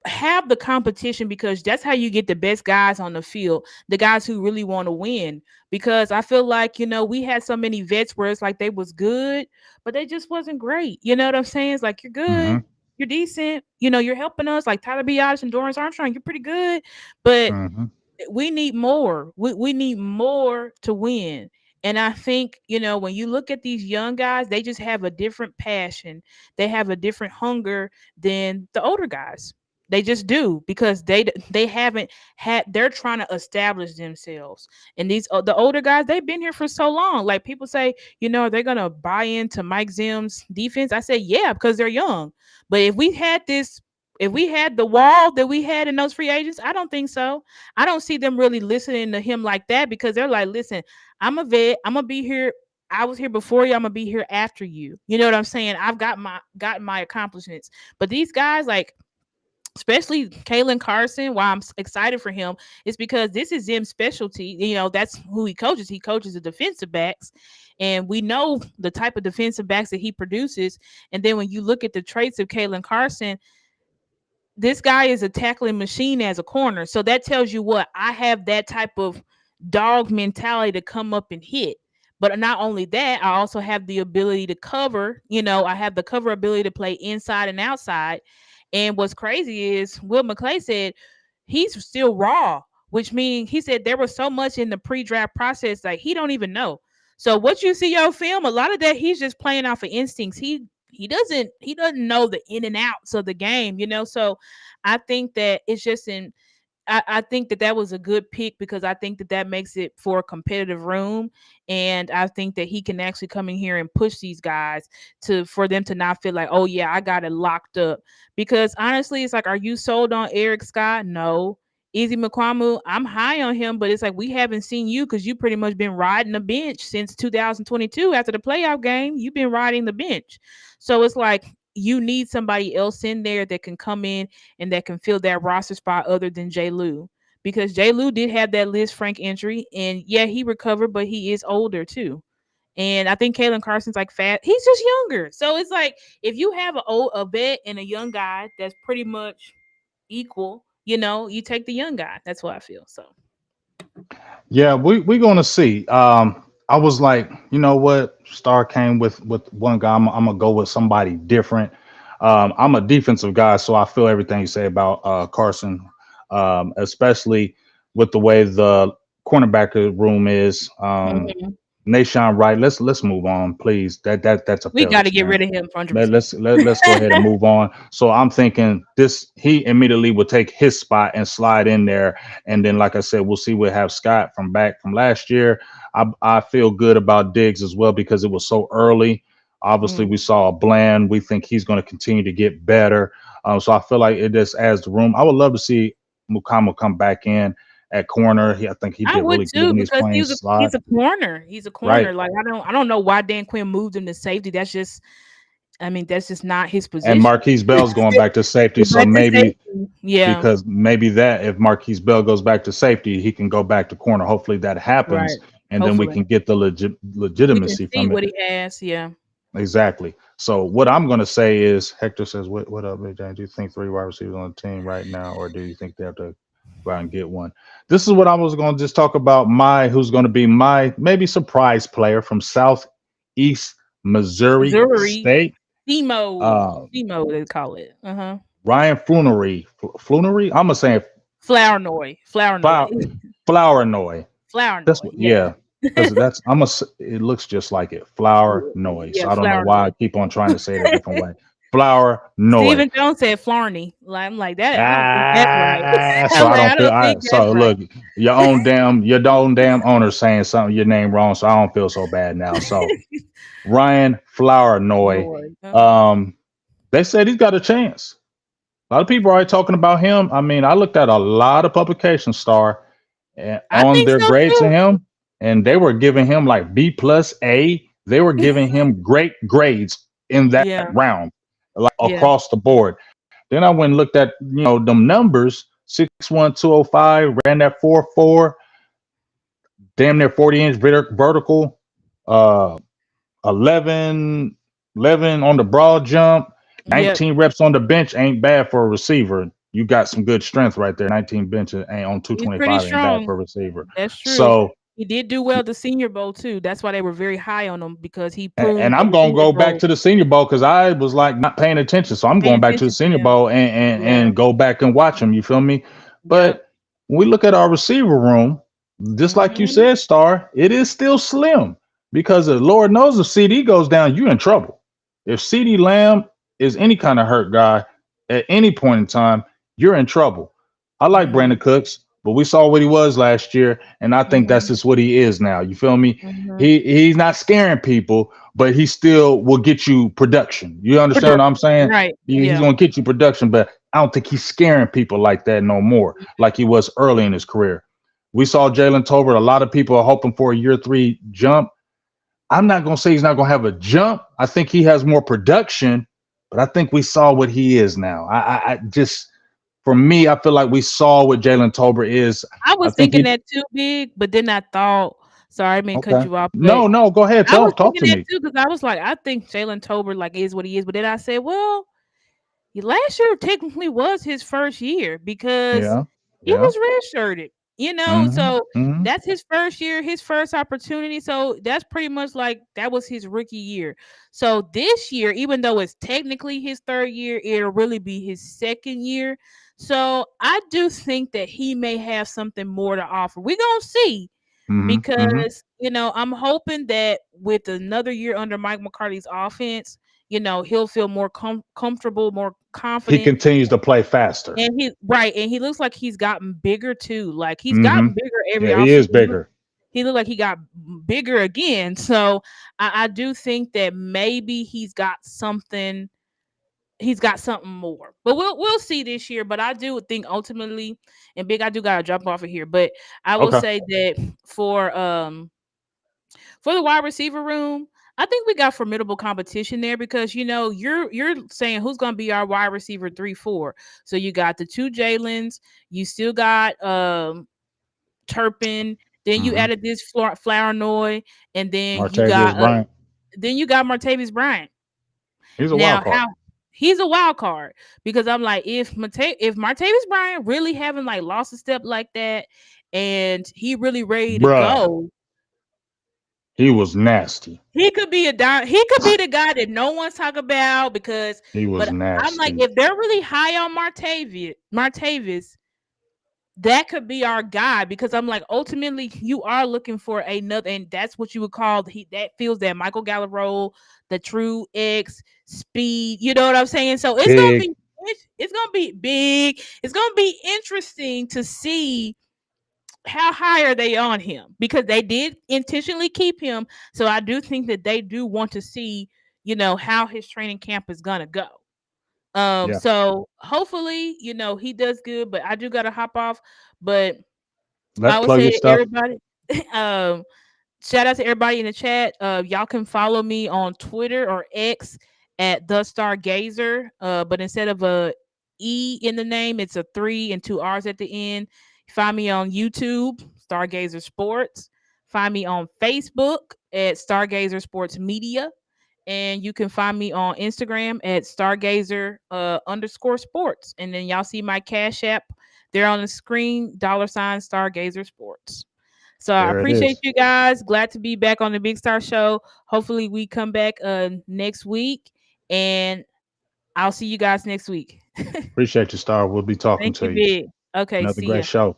have the competition because that's how you get the best guys on the field, the guys who really want to win. Because I feel like, we had so many vets where it's like they was good, but they just wasn't great. You know what I'm saying? It's like you're good, Hmm. you're decent, you're helping us, like Tyler Biadasz and Dorrance Armstrong, you're pretty good, but Hmm. we need more. We need more to win. And I think, when you look at these young guys, they just have a different passion. They have a different hunger than the older guys. They just do because they haven't had. They're trying to establish themselves. And the older guys, they've been here for so long. Like people say, they're gonna buy into Mike Zim's defense. I say, yeah, because they're young. But if we had the wall that we had in those free agents, I don't think so. I don't see them really listening to him like that because they're like, listen, I'm a vet. I'm gonna be here. I was here before you. I'm gonna be here after you. You know what I'm saying? I've got my accomplishments. But these guys, like especially Kalen Carson, why I'm excited for him is because this is Zim's specialty. That's who he coaches. He coaches the defensive backs. And we know the type of defensive backs that he produces. And then when you look at the traits of Kalen Carson, this guy is a tackling machine as a corner. So that tells you what I have that type of dog mentality to come up and hit. But not only that, I also have the ability to cover. I have the cover ability to play inside and outside. And what's crazy is Will McClay said he's still raw, which means he said there was so much in the pre-draft process like he don't even know. So what you see your film, a lot of that he's just playing off of instincts. He doesn't know the in and outs of the game. So I think that it's just in I think that was a good pick because I think that makes it for a competitive room, and I think that he can actually come in here and push these guys for them to not feel like, oh yeah, I got it locked up. Because honestly, it's like, are you sold on Eric Scott? No. Easy McQuamu, I'm high on him, but it's like we haven't seen you because you pretty much been riding the bench since 2022 after the playoff game. You've been riding the bench, so it's like you need somebody else in there that can come in and that can fill that roster spot other than Jay Lou. Because Jay Lou did have that Liz Frank injury, and yeah, he recovered, but he is older too. And I think Kalen Carson's like fat. He's just younger. So it's like if you have a vet and a young guy that's pretty much equal, you take the young guy. That's what I feel. So Yeah, we gonna see. I was like, you know what? Star came with one guy. I'm gonna go with somebody different. I'm a defensive guy, so I feel everything you say about Carson, especially with the way the cornerback room is. mhm. Nashawn Wright. Let's move on, please. That's a We got to pillage, get man. rid of him 100%. Let's go ahead and move on. So I'm thinking this he immediately will take his spot and slide in there, and then like I said, we'll see. We'll have Scott from back from last year. I feel good about Diggs as well because it was so early. Obviously, Mm. we saw a Bland. We think he's going to continue to get better. So I feel like it just adds the room. I would love to see Mukama come back in at corner. I think he I did would really good too when he was because playing slot. he's a corner. He's a Right. corner. Like I don't know why Dan Quinn moved him to safety. That's just not his And position. Marquise Bell's going back to safety. So But to maybe safety, yeah, because maybe that if Marquise Bell goes back to safety, he can go back to corner. Hopefully that right. happens, and then we Hopefully, can get the we can legitimacy see from it. what he has. Yeah. Exactly. So what I'm going to say is, Hector says, "What up, Big James? Do you think three wide receivers on the team right now, or do you think they have to go out and get one?" This is what I was going to just talk about. Who's going to be my maybe surprise player from Southeast Missouri Missouri, State. Semo, Uh, Semo, they call it. Ryan Flunery. Flunery. I'm gonna say Flournoy, Flournoy, Flower Flournoy. That's Flournoy. what, Yeah. yeah, because that's it looks just like it. Flour noise. Yeah, I don't know why I Flournoy. keep on trying to say it a different way. Flour noise. Stephen Jones said Flarney. Like, I'm like that. I don't think that's right. So I'm I like, don't I feel don't I think that's so right. look, your own damn owner saying something your name wrong, so I don't feel so bad now. So Ryan Flournoy. Lord. Um they said he's got a chance. A lot of people are already talking about him. I mean, I looked at a lot of publications, Star, I on think their so grades of too. him, and they were giving him like B plus A. They were giving him great grades in that Yeah. round, like Yeah. across the board. Then I went and looked at them numbers: 6'1", 205, ran that 4.4, damn near 40-inch vertical, uh, 11, 11 on the broad jump, Yep. 19 reps on the bench ain't bad for a receiver. You got some good strength right there. 19 benches ain't on He's pretty 225 ain't bad strong. for a receiver. That's true. So He did do well at the Senior Bowl too. That's why they were very high on him because he and proved I'm the gonna Senior go back Bowl. to the Senior Bowl because I was like not paying attention. So I'm Paying going back to the attention to Senior him. Bowl and Yeah. go back and watch them. You feel me? Yep. But when we look at our receiver room, just like you Hmm. said, Star, it is still slim because the Lord knows if CD goes down, you're in trouble. If CD Lamb is any kind of hurt guy at any point in time, you're in trouble. I like Hmm. Brandon Cooks, but we saw what he was last year, and I think that's Hmm. just what he is now. You feel me? Hmm. He's not scaring people, but he still will get you production. You understand what I'm Production. saying? Right. He's Yeah. gonna get you production, but I don't think he's scaring people like that no more, like he was early in his career. We saw Jalen Tolbert. A lot of people are hoping for a year three jump. I'm not gonna say he's not gonna have a jump. I think he has more production, but I think we saw what he is now. I just for me, I feel like we saw what Jalen Tolbert is. I I was think thinking he that too big, but then I thought, sorry, I mean cut okay. you off, but No, go ahead. I was Talk thinking to that me. too because I was like, I think Jalen Tolbert like is what he is, but then I said, well, last year technically was his first year because Yeah, he yeah. was redshirted. Hmm. So Hmm. that's his first year, his first opportunity. So that's pretty much like that was his rookie year. So this year, even though it's technically his third year, it'll really be his second year. So I do think that he may have something more to offer. We're gonna see, Hmm. Hmm. because I'm hoping that with another year under Mike McCarthy's offense, he'll feel more comfortable, more He confident. continues to play faster. And he looks like he's gotten bigger too. Like he's Hmm. gotten bigger every Yeah, he is offseason. bigger. He looked like he got bigger again. So I do think that maybe he's got something more. But we'll see this year. But I do think ultimately, and Big, I do gotta jump off of here. But I will Okay. say that for the wide receiver room, I think we got formidable competition there, because you're saying who's going to be our wide receiver 3-4. So you got the two Jalen's, you still got Turpin, then you Hmm. added this Flournoy, and Martavius Bryant. then you got Martavis Bryant. He's a wild Now card. how he's a wild card, because I'm like, if Martavis Bryant really haven't like lost a step like that, and he really ready to Bruh, go, he was nasty. He could be the guy that no one's talking about, because, He was but I'm like, nasty. if they're really high on Martavis, that could be our guy, because I'm like, ultimately, you are looking for another, and that's what you would call that feels that Michael Gallup role, the true X speed. You know what I'm saying? So Big. it's gonna be big. It's gonna be interesting to see how high are they on him, because they did intentionally keep him. So I do think that they do want to see, how his training camp is gonna go. Yeah. So hopefully, he does good, but I do gotta hop off. But Let's I would plug say your to stuff. everybody, um, shout out to everybody in the chat. Y'all can follow me on Twitter or X at the Stargazer. But instead of a E in the name, it's a 3 and 2 R's at the end. Find me on YouTube, Stargazer Sports. Find me on Facebook at Stargazer Sports Media. And you can find me on Instagram at Stargazer underscore sports. And then y'all see my Cash App there on the screen, $ Stargazer Sports. So I There it appreciate is. you guys. Glad to be back on the Big Star Show. Hopefully we come back next week, and I'll see you guys next week. Appreciate you, Star. We'll be talking Thank to you, you. Big. Okay, Another see great ya. show.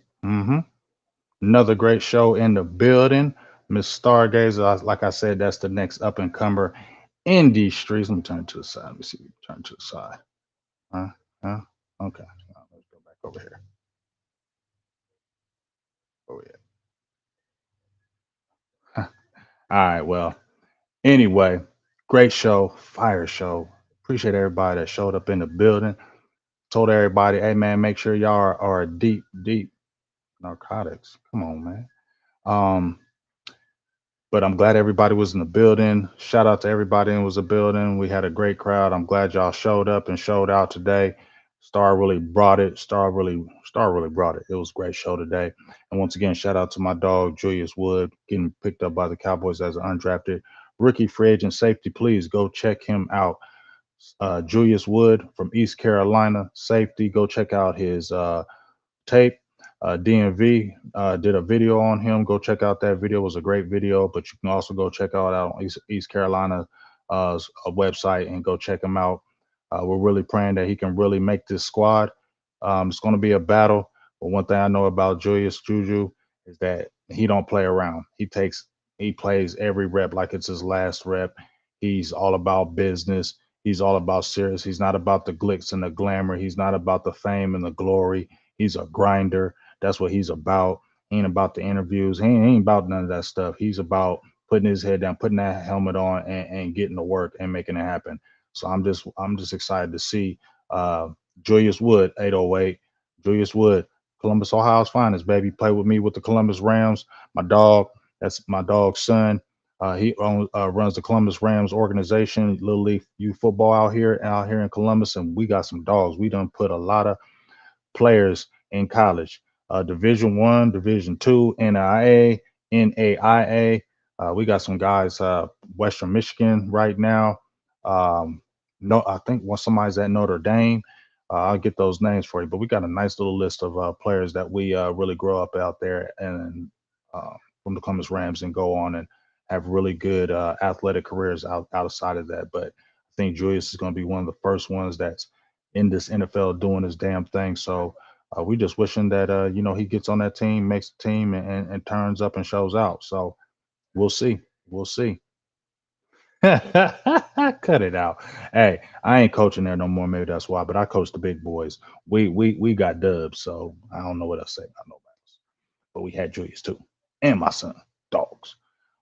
Another great show in the building. Miss Stargazer, like I said, that's the next up and comer in these streets. Let me turn it to the side. Let me see. Turn to the side. Huh? Huh? Okay. Let's go back over here. Oh yeah. All right. Well, anyway, great show, fire show. Appreciate everybody that showed up in the building. Told everybody, hey man, make sure y'all are deep, deep narcotics. Come on, man. Um, but I'm glad everybody was in the building. Shout out to everybody in was a building. We had a great crowd. I'm glad y'all showed up and showed out today. Star really brought it. Star really brought it. It was a great show today. And once again, shout out to my dog Julius Wood getting picked up by the Cowboys as an undrafted rookie free agent safety. Please go check him out. Julius Wood from East Carolina safety. Go check out his tape. DMV did a video on him. Go check out that video. It was a great video, but you can also go check out on East Carolina website and go check him out. We're really praying that he can really make this squad. It's going to be a battle, but one thing I know about Julius Juju is that he don't play around. He plays every rep like it's his last rep. He's all about business. He's all about serious. He's not about the glitz and the glamour. He's not about the fame and the glory. He's a grinder. That's what he's about. He ain't about the interviews. He ain't about none of that stuff. He's about putting his head down, putting that helmet on, and getting to work and making it happen. So I'm just excited to see Julius Wood, 808. Julius Wood, Columbus, Ohio's finest, baby. Play with me with the Columbus Rams. My dog, that's my dog's son. He runs the Columbus Rams organization, Little League youth football out here in Columbus, and we got some dogs. We done put a lot of players in college. Division 1, Division 2, NIA, NAIA. We got some guys, Western Michigan right now. No, I think somebody's at Notre Dame. I'll get those names for you. But we got a nice little list of players that we really grow up out there and uh, from the Columbus Rams and go on and have really good athletic careers outside of that. But I think Julius is going to be one of the first ones that's in this NFL doing his damn thing. So we just wishing that he gets on that team, makes the team, and turns up and shows out. So we'll see. We'll see. Cut it out. Hey, I ain't coaching there no more. Maybe that's why. But I coach the big boys. We got dubs, so I don't know what else to say about nobody else. But we had Julius too, and my son, dogs.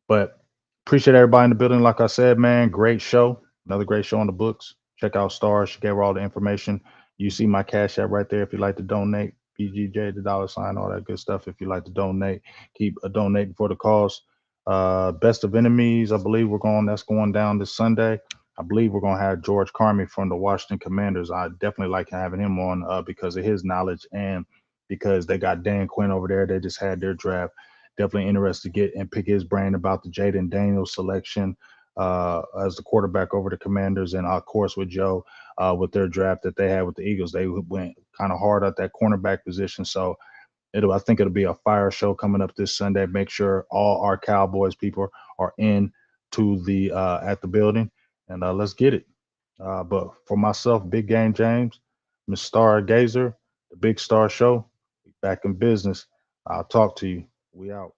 But appreciate everybody in the building. Like I said, man, great show. Another great show on the books. Check out Stars. She gave her all the information. You see my cash app right there if you'd like to donate. BGJ, the dollar sign, all that good stuff. If you'd like to donate, keep donating for the cause. Best of Enemies, I believe that's going down this Sunday. I believe we're gonna have George Carmi from the Washington Commanders. I definitely like having him on because of his knowledge and because they got Dan Quinn over there. They just had their draft. Definitely interested to get and pick his brain about the Jaden Daniels selection as the quarterback over the Commanders, and of course with Joe with their draft that they had with the Eagles. They went kind of hard at that cornerback position. So I think it'll be a fire show coming up this Sunday. Make sure all our Cowboys people are in to the at the building, and let's get it. But for myself, Big Game James, Miss Star Gazer, the Big Star Show, back in business. I'll talk to you. We out.